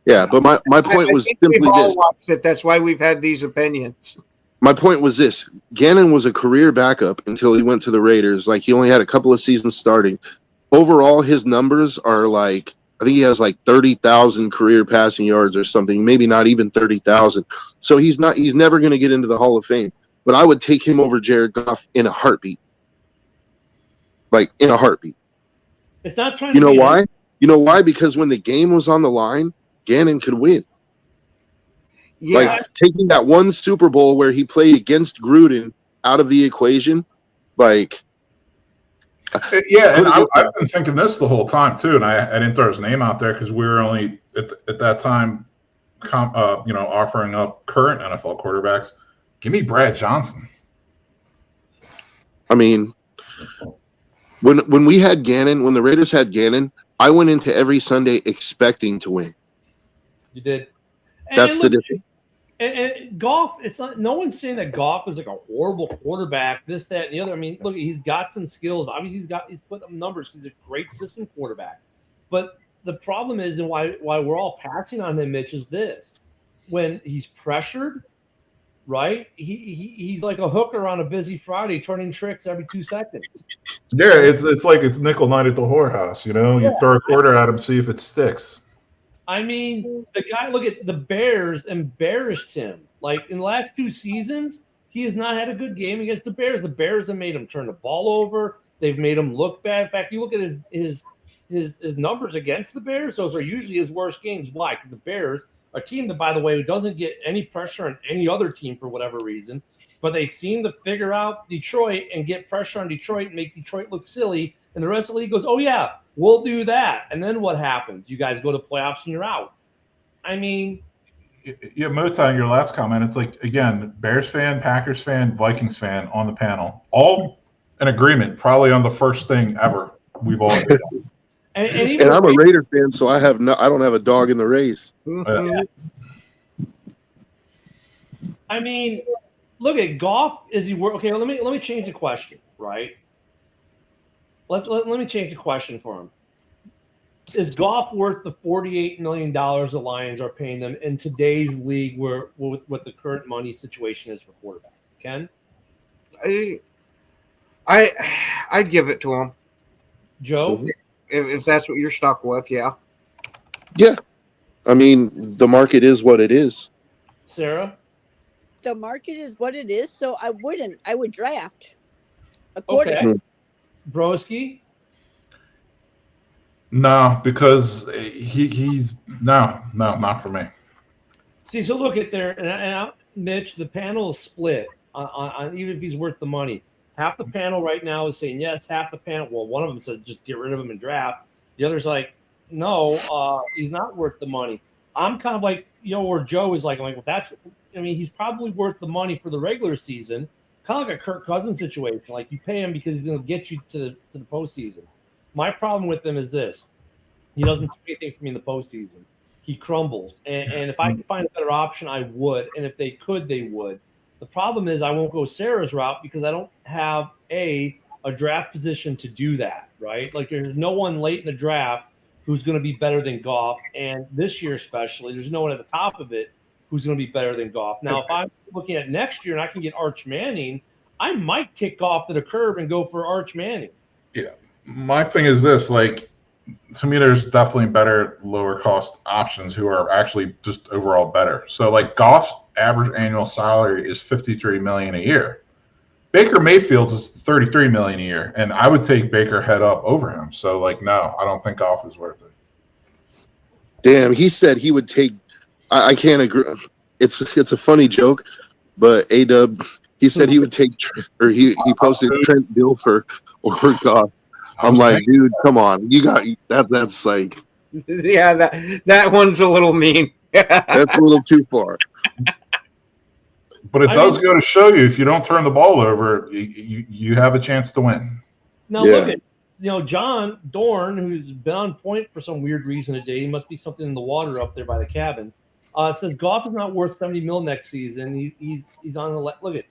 [SPEAKER 6] Yeah, but my point was simply
[SPEAKER 3] we've all
[SPEAKER 6] this.
[SPEAKER 3] watched it. That's why we've had these opinions.
[SPEAKER 6] My point was this. Gannon was a career backup until he went to the Raiders. Like, he only had a couple of seasons starting. Overall, his numbers are like, I think he has like 30,000 career passing yards or something, maybe not even 30,000. So he's never going to get into the Hall of Fame. But I would take him over Jared Goff in a heartbeat. Like, in a heartbeat.
[SPEAKER 4] It's not trying
[SPEAKER 6] to be why? You know why? Because when the game was on the line, Gannon could win.
[SPEAKER 3] Yeah.
[SPEAKER 6] Like, taking that one Super Bowl where he played against Gruden out of the equation, like.
[SPEAKER 7] Yeah, and I've been thinking this the whole time too, and I didn't throw his name out there because we were only at that time, offering up current NFL quarterbacks. Give me Brad Johnson.
[SPEAKER 6] I mean, when we had Gannon, when the Raiders had Gannon, I went into every Sunday expecting to win.
[SPEAKER 4] You did.
[SPEAKER 6] That's the difference.
[SPEAKER 4] And Goff, it's not. No one's saying that Goff is like a horrible quarterback. This, that, and the other. I mean, look, he's got some skills. Obviously, he's put up numbers. He's a great system quarterback. But the problem is, and why we're all passing on him, Mitch, is this: when he's pressured, right? He's like a hooker on a busy Friday, turning tricks every 2 seconds.
[SPEAKER 7] Yeah, it's like it's nickel night at the whorehouse. You throw a quarter at him, see if it sticks.
[SPEAKER 4] I mean, the guy, look at the Bears, embarrassed him. Like in the last 2 seasons, he has not had a good game against the Bears. The Bears have made him turn the ball over. They've made him look bad. In fact, you look at his numbers against the Bears; those are usually his worst games. Why? Because the Bears are a team that, by the way, who doesn't get any pressure on any other team for whatever reason. But they seem to figure out Detroit and get pressure on Detroit and make Detroit look silly. And the rest of the league goes, oh, yeah, we'll do that. And then what happens? You guys go to playoffs and you're out. I mean.
[SPEAKER 7] Yeah, Mota, in your last comment, it's like, again, Bears fan, Packers fan, Vikings fan on the panel. All in agreement, probably on the first thing ever we've all done.
[SPEAKER 4] And
[SPEAKER 6] I'm a Raider fan, so I don't have a dog in the race.
[SPEAKER 4] Yeah. I mean, look at Goff. Is he worth? Okay, let me change the question. Right. Let me change the question for him. Is Goff worth the $48 million the Lions are paying them in today's league, where what the current money situation is for quarterback? Ken,
[SPEAKER 3] I'd give it to him
[SPEAKER 4] Joe,
[SPEAKER 3] if that's what you're stuck with. Yeah.
[SPEAKER 6] Yeah. I mean, the market is what it is.
[SPEAKER 4] Sarah.
[SPEAKER 5] The market is what it is, so I wouldn't. I would draft accordingly.
[SPEAKER 4] Okay. Broski.
[SPEAKER 7] No, because he's no, not for me.
[SPEAKER 4] See, so look at there, and Mitch, the panel is split on even if he's worth the money. Half the panel right now is saying yes. Half the panel, well, one of them says just get rid of him and draft. The other's like, no, he's not worth the money. I'm kind of like, where Joe is like, I'm like, well, he's probably worth the money for the regular season, kind of like a Kirk Cousins situation. Like you pay him because he's going to get you to the postseason. My problem with him is this: he doesn't do anything for me in the postseason. He crumbles, and if I could find a better option, I would. And if they could, they would. The problem is I won't go Sarah's route because I don't have a draft position to do that. Right? Like there's no one late in the draft who's going to be better than Goff, and this year especially, there's no one at the top of it who's going to be better than Goff. Now, if I'm looking at next year and I can get Arch Manning, I might kick Goff to the curb and go for Arch Manning.
[SPEAKER 7] Yeah. My thing is this, like, to me, there's definitely better lower cost options who are actually just overall better. So like Goff's average annual salary is $53 million a year. Baker Mayfield's is $33 million a year, and I would take Baker head up over him. So like, no, I don't think Goff is worth it.
[SPEAKER 6] Damn, he said he would take. I can't agree. It's a funny joke, but A-Dub, he said he would take, or he posted Trent Dilfer or Goff. I'm like, dude, come on, you got that. That's like,
[SPEAKER 3] yeah, that one's a little mean.
[SPEAKER 6] that's a little too far.
[SPEAKER 7] But it does go to show you, if you don't turn the ball over, you have a chance to win.
[SPEAKER 4] Now look at, John Dorn, who's been on point for some weird reason today. He must be something in the water up there by the cabin. Says Goff is not worth $70 million next season. He's on the look at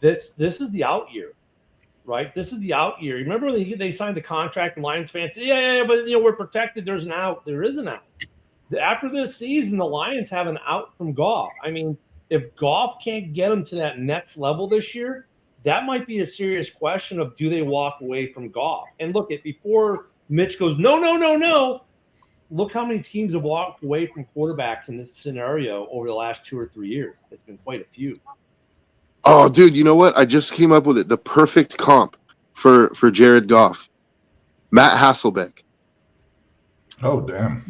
[SPEAKER 4] this. This is the out year, right? This is the out year. Remember when they signed the contract and Lions fans said, yeah, but we're protected. There's an out. There is an out. After this season, the Lions have an out from Goff. I mean, if Goff can't get them to that next level this year, that might be a serious question of do they walk away from Goff? And look, before Mitch goes, no, look how many teams have walked away from quarterbacks in this scenario over the last 2 or 3 years. It's been quite a few.
[SPEAKER 6] Oh, dude, you know what? I just came up with it. The perfect comp for Jared Goff. Matt Hasselbeck.
[SPEAKER 7] Oh, damn.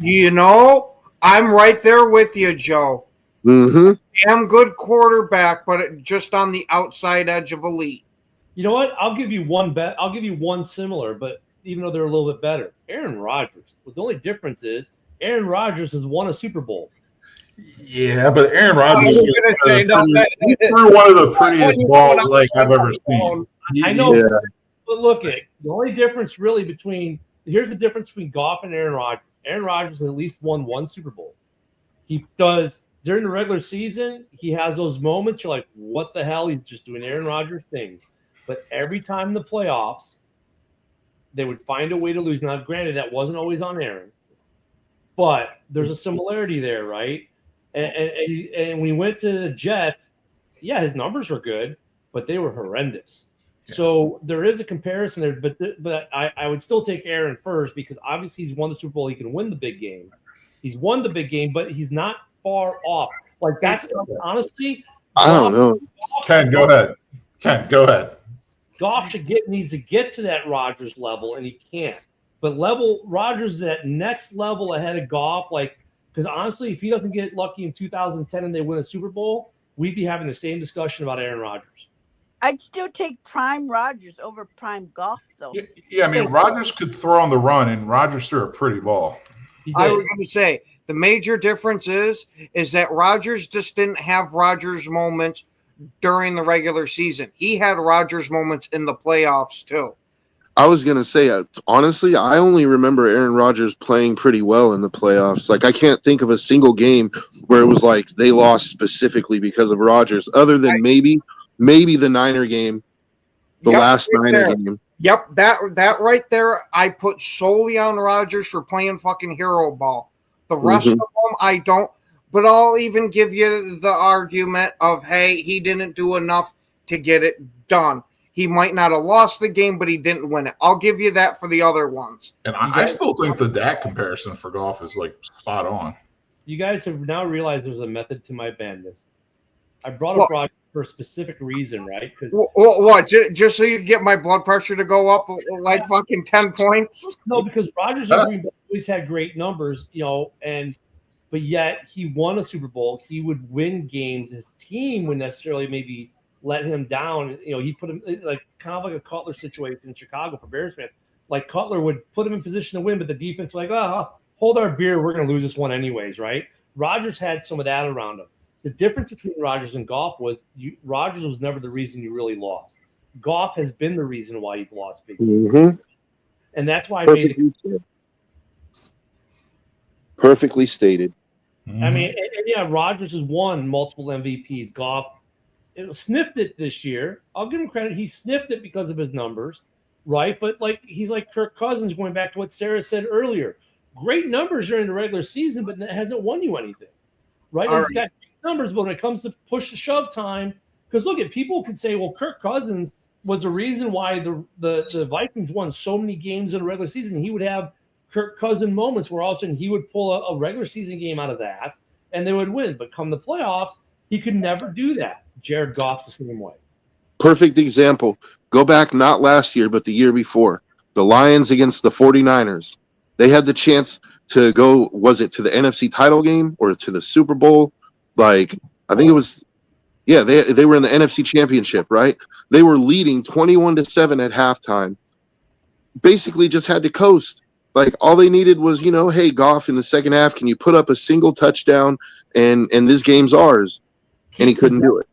[SPEAKER 3] I'm right there with you, Joe.
[SPEAKER 6] Mm-hmm.
[SPEAKER 3] Damn good quarterback, but just on the outside edge of elite.
[SPEAKER 4] You know what? I'll give you one bet. I'll give you one similar, but even though they're a little bit better. Aaron Rodgers. But the only difference is Aaron Rodgers has won a Super Bowl.
[SPEAKER 7] Yeah, but Aaron Rodgers
[SPEAKER 3] threw
[SPEAKER 7] one of the prettiest balls like I've ever seen.
[SPEAKER 4] I know, but look at the only difference really here's the difference between Goff and Aaron Rodgers. Aaron Rodgers has at least won one Super Bowl. He does during the regular season. He has those moments you're like, what the hell? He's just doing Aaron Rodgers things. But every time in the playoffs, they would find a way to lose. Now, granted, that wasn't always on Aaron, but there's a similarity there, right? And when he went to the Jets, yeah, his numbers were good, but they were horrendous. Yeah. So there is a comparison there, but I would still take Aaron first because obviously he's won the Super Bowl. He can win the big game. He's won the big game, but he's not far off. Like that's honestly,
[SPEAKER 6] I don't know.
[SPEAKER 7] Ken, go ahead.
[SPEAKER 4] Goff needs to get to that Rodgers level, and he can't. But Rodgers is at next level ahead of Goff, because honestly, if he doesn't get lucky in 2010 and they win a Super Bowl, we'd be having the same discussion about Aaron Rodgers.
[SPEAKER 5] I'd still take prime Rodgers over prime Goff, though.
[SPEAKER 7] Yeah, I mean, Rodgers could throw on the run, and Rodgers threw a pretty ball.
[SPEAKER 3] I was going to say, the major difference is that Rodgers just didn't have Rodgers moments during the regular season. He had Rodgers moments in the playoffs, too.
[SPEAKER 6] I was going to say, honestly, I only remember Aaron Rodgers playing pretty well in the playoffs. Like, I can't think of a single game where it was like they lost specifically because of Rodgers, other than maybe maybe the Niner game, the
[SPEAKER 3] Yep,
[SPEAKER 6] last
[SPEAKER 3] right
[SPEAKER 6] Niner
[SPEAKER 3] there.
[SPEAKER 6] game.
[SPEAKER 3] Yep, that right there, I put solely on Rodgers for playing fucking hero ball. The rest
[SPEAKER 6] Mhm.
[SPEAKER 3] of them, I don't. But I'll even give you the argument of, hey, he didn't do enough to get it done. He might not have lost the game, but he didn't win it. I'll give you that for the other ones.
[SPEAKER 7] And I still think the Dak comparison for Goff is like spot on.
[SPEAKER 4] You guys have now realized there's a method to my madness. I brought up Rodgers for a specific reason, right? Because
[SPEAKER 3] What? Just so you get my blood pressure to go up like fucking 10 points?
[SPEAKER 4] no, because Rodgers and Green Bay always had great numbers, but yet he won a Super Bowl. He would win games. His team would necessarily maybe let him down. He put him like kind of like a Cutler situation in Chicago for Bears fans. Like Cutler would put him in position to win, but the defense was like, hold our beer. We're going to lose this one anyways, right? Rodgers had some of that around him. The difference between Rodgers and Goff was Rodgers was never the reason you really lost. Goff has been the reason why you've lost big games.
[SPEAKER 6] Mhm.
[SPEAKER 4] And that's why I made it.
[SPEAKER 6] Perfectly stated.
[SPEAKER 4] I mean, and Rodgers has won multiple MVPs. Goff sniffed it this year. I'll give him credit. He sniffed it because of his numbers, right? But he's like Kirk Cousins, going back to what Sarah said earlier. Great numbers during the regular season, but it hasn't won you anything, right? He's got great numbers, but when it comes to push to shove time, because look at people could say, well, Kirk Cousins was the reason why the Vikings won so many games in a regular season. He would have Kirk Cousins moments where all of a sudden he would pull a regular season game out of his ass and they would win. But come the playoffs, he could never do that. Jared Goff's the same way.
[SPEAKER 6] Perfect example. Go back not last year, but the year before. The Lions against the 49ers. They had the chance to go, was it to the NFC title game or to the Super Bowl? I think it was, they were in the NFC championship, right? They were leading 21-7 at halftime. Basically just had to coast. All they needed was, hey, Goff, in the second half, can you put up a single touchdown and this game's ours? And he couldn't do it.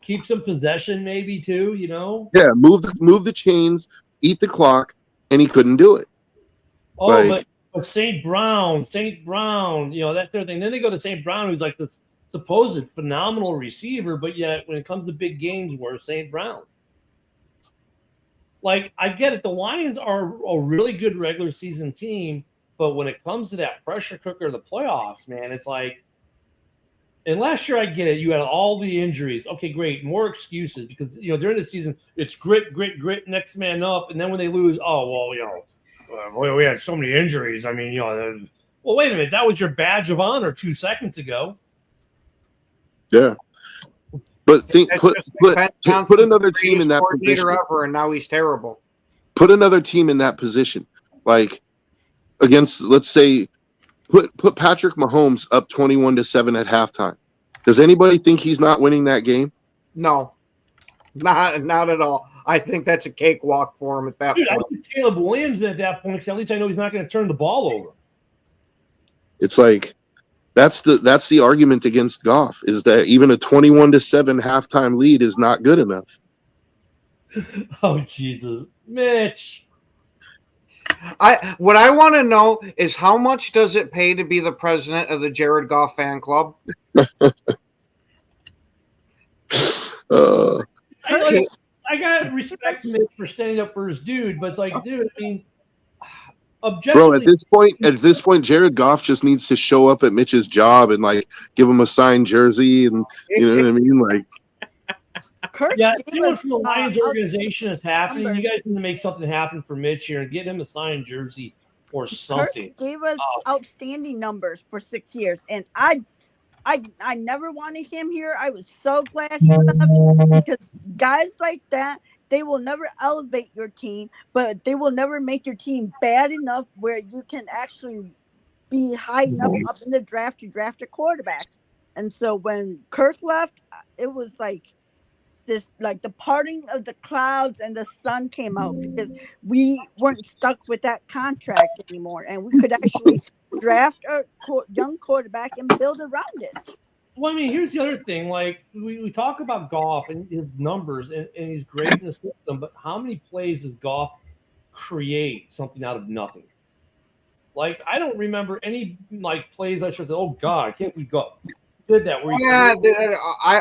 [SPEAKER 4] Keep some possession maybe too,
[SPEAKER 6] Yeah, move the chains, eat the clock, and he couldn't do it.
[SPEAKER 4] But St. Brown, that sort of thing. Then they go to St. Brown, who's like this supposed phenomenal receiver, but yet when it comes to big games, where's St. Brown? I get it. The Lions are a really good regular season team, but when it comes to that pressure cooker of the playoffs, man, it's like, and last year I get it. You had all the injuries. Okay, great. More excuses because, during the season, it's grit, next man up. And then when they lose, we had so many injuries. I mean, well, wait a minute. That was your badge of honor 2 seconds ago.
[SPEAKER 6] Yeah. But put another team in that position.
[SPEAKER 3] Ever, and now he's terrible.
[SPEAKER 6] Put another team in that position, against, let's say, put Patrick Mahomes up 21-7 at halftime. Does anybody think he's not winning that game?
[SPEAKER 3] No, not at all. I think that's a cakewalk for him at that point.
[SPEAKER 4] I think Caleb Williams at that point, because at least I know he's not going to turn the ball over.
[SPEAKER 6] It's that's the argument against Goff, is that even a 21-7 halftime lead is not good enough.
[SPEAKER 4] Oh, Jesus. Mitch.
[SPEAKER 3] What I want to know is how much does it pay to be the president of the Jared Goff fan club?
[SPEAKER 4] I got respect Mitch for standing up for his dude, but it's like, dude, I mean, objectively,
[SPEAKER 6] bro, at this point, Jared Goff just needs to show up at Mitch's job and give him a signed jersey, and you know what I mean,
[SPEAKER 4] anyone from the Lions organization is happening. You guys need to make something happen for Mitch here and get him a signed jersey or something.
[SPEAKER 5] Kurt gave us outstanding numbers for 6 years, and I never wanted him here. I was so glad he left because guys like that, they will never elevate your team, but they will never make your team bad enough where you can actually be high enough up in the draft to draft a quarterback. And so when Kirk left, it was the parting of the clouds and the sun came out because we weren't stuck with that contract anymore, and we could actually draft a young quarterback and build around it.
[SPEAKER 4] Well, I mean, here's the other thing. We talk about Goff and his numbers, and he's great in the system, but how many plays does Goff create something out of nothing? I don't remember any plays I should say, oh God, I can't believe Goff. did that. Where
[SPEAKER 3] Yeah,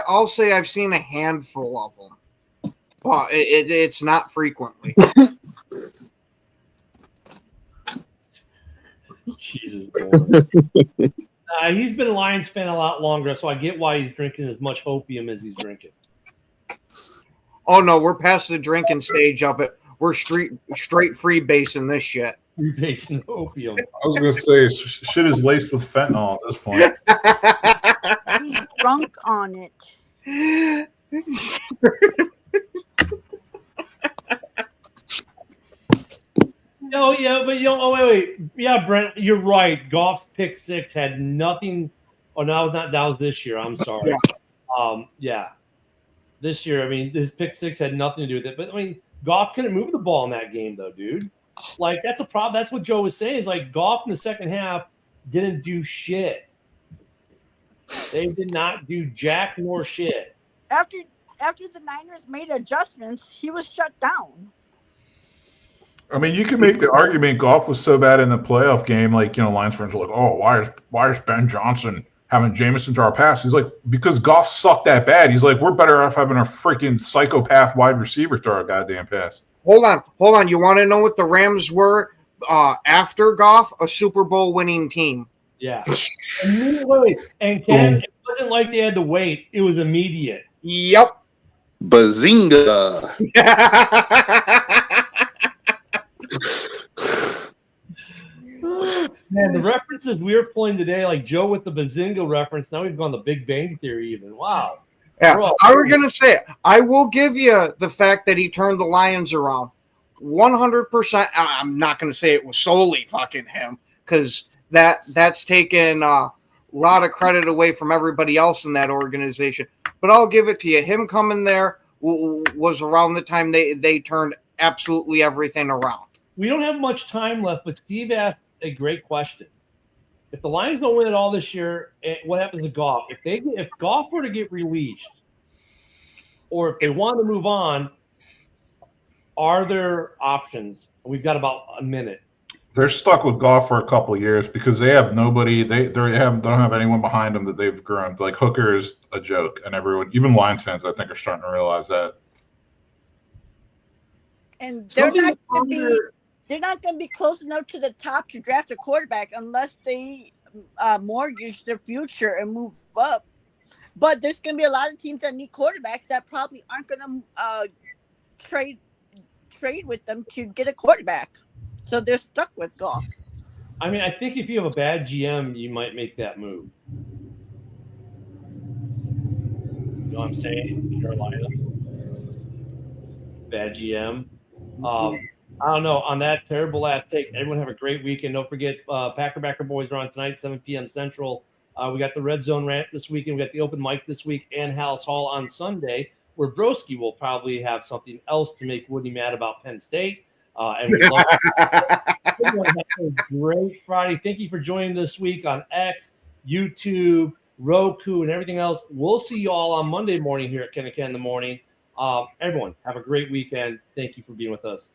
[SPEAKER 3] I'll say I've seen a handful of them, but it's not frequently.
[SPEAKER 4] Jesus, Lord. He's been a Lions fan a lot longer, so I get why he's drinking as much opium as he's drinking.
[SPEAKER 3] Oh no, we're past the drinking stage of it. We're straight free basing this shit.
[SPEAKER 4] Free basing opium.
[SPEAKER 7] I was gonna say shit is laced with fentanyl at this point.
[SPEAKER 5] He's drunk on it.
[SPEAKER 4] No, yeah, but wait. Yeah, Brent, you're right. Goff's pick six had nothing. Oh, no, that was this year. I'm sorry. Yeah. This year, I mean, his pick six had nothing to do with it. But I mean, Goff couldn't move the ball in that game, though, dude. Like, that's a problem. That's what Joe was saying. Is like Goff in the second half didn't do shit. They did not do jack nor shit.
[SPEAKER 5] After the Niners made adjustments, he was shut down.
[SPEAKER 7] I mean, you can make the argument Goff was so bad in the playoff game, like, you know, Lions fans are like, oh, why is Ben Johnson having Jameson to our pass? He's like, because Goff sucked that bad. He's like, we're better off having a freaking psychopath wide receiver throw our goddamn pass.
[SPEAKER 3] Hold on. You want to know what the Rams were after Goff? A Super Bowl winning team.
[SPEAKER 4] Yeah. And Ken, it wasn't like they had to wait. It was immediate.
[SPEAKER 3] Yep.
[SPEAKER 6] Bazinga.
[SPEAKER 4] Man, the references we were pulling today, like Joe with the Bazinga reference, now we've gone the Big Bang Theory even. Wow.
[SPEAKER 3] Yeah, I was going to say, I will give you the fact that he turned the Lions around. 100%. I'm not going to say it was solely fucking him, because that's taken a lot of credit away from everybody else in that organization. But I'll give it to you. Him coming there was around the time they turned absolutely everything around.
[SPEAKER 4] We don't have much time left, but Steve asked a great question. If the Lions don't win it all this year, what happens to Goff? If Goff were to get released, or if they want to move on, are there options? We've got about a minute.
[SPEAKER 7] They're stuck with Goff for a couple of years because they have nobody. They don't have anyone behind them that they've grown. Like Hooker is a joke, and everyone, even Lions fans, I think, are starting to realize that.
[SPEAKER 5] And they're not going to be close enough to the top to draft a quarterback unless they mortgage their future and move up. But there's going to be a lot of teams that need quarterbacks that probably aren't going to trade with them to get a quarterback. So they're stuck with Goff.
[SPEAKER 4] I mean, I think if you have a bad GM, you might make that move. You know what I'm saying? Carolina. Bad GM. I don't know. On that terrible last take, everyone have a great weekend. Don't forget, Packer Boys are on tonight, 7 p.m. Central. We got the Red Zone rant this weekend. We got the open mic this week and House Hall on Sunday, where Broski will probably have something else to make Woody mad about Penn State. And we love everyone have a great Friday. Thank you for joining this week on X, YouTube, Roku, and everything else. We'll see you all on Monday morning here at Ken and Ken in the Morning. Everyone, have a great weekend. Thank you for being with us.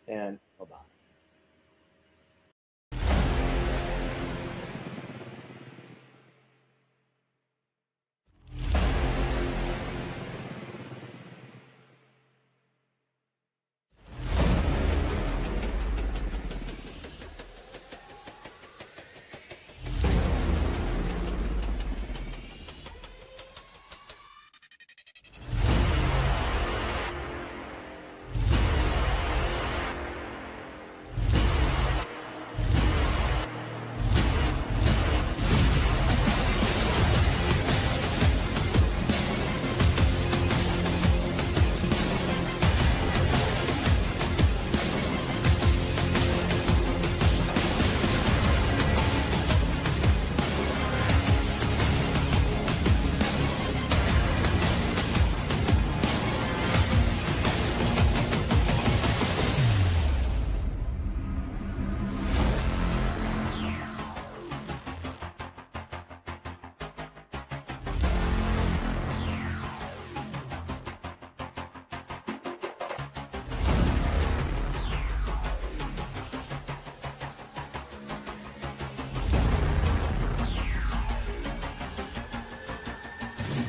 [SPEAKER 4] And bye-bye.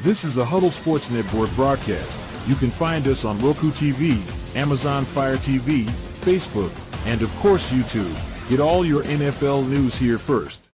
[SPEAKER 1] This is a Huddle Sports Network broadcast. You can find us on Roku TV, Amazon Fire TV, Facebook, and of course YouTube. Get all your NFL news here first.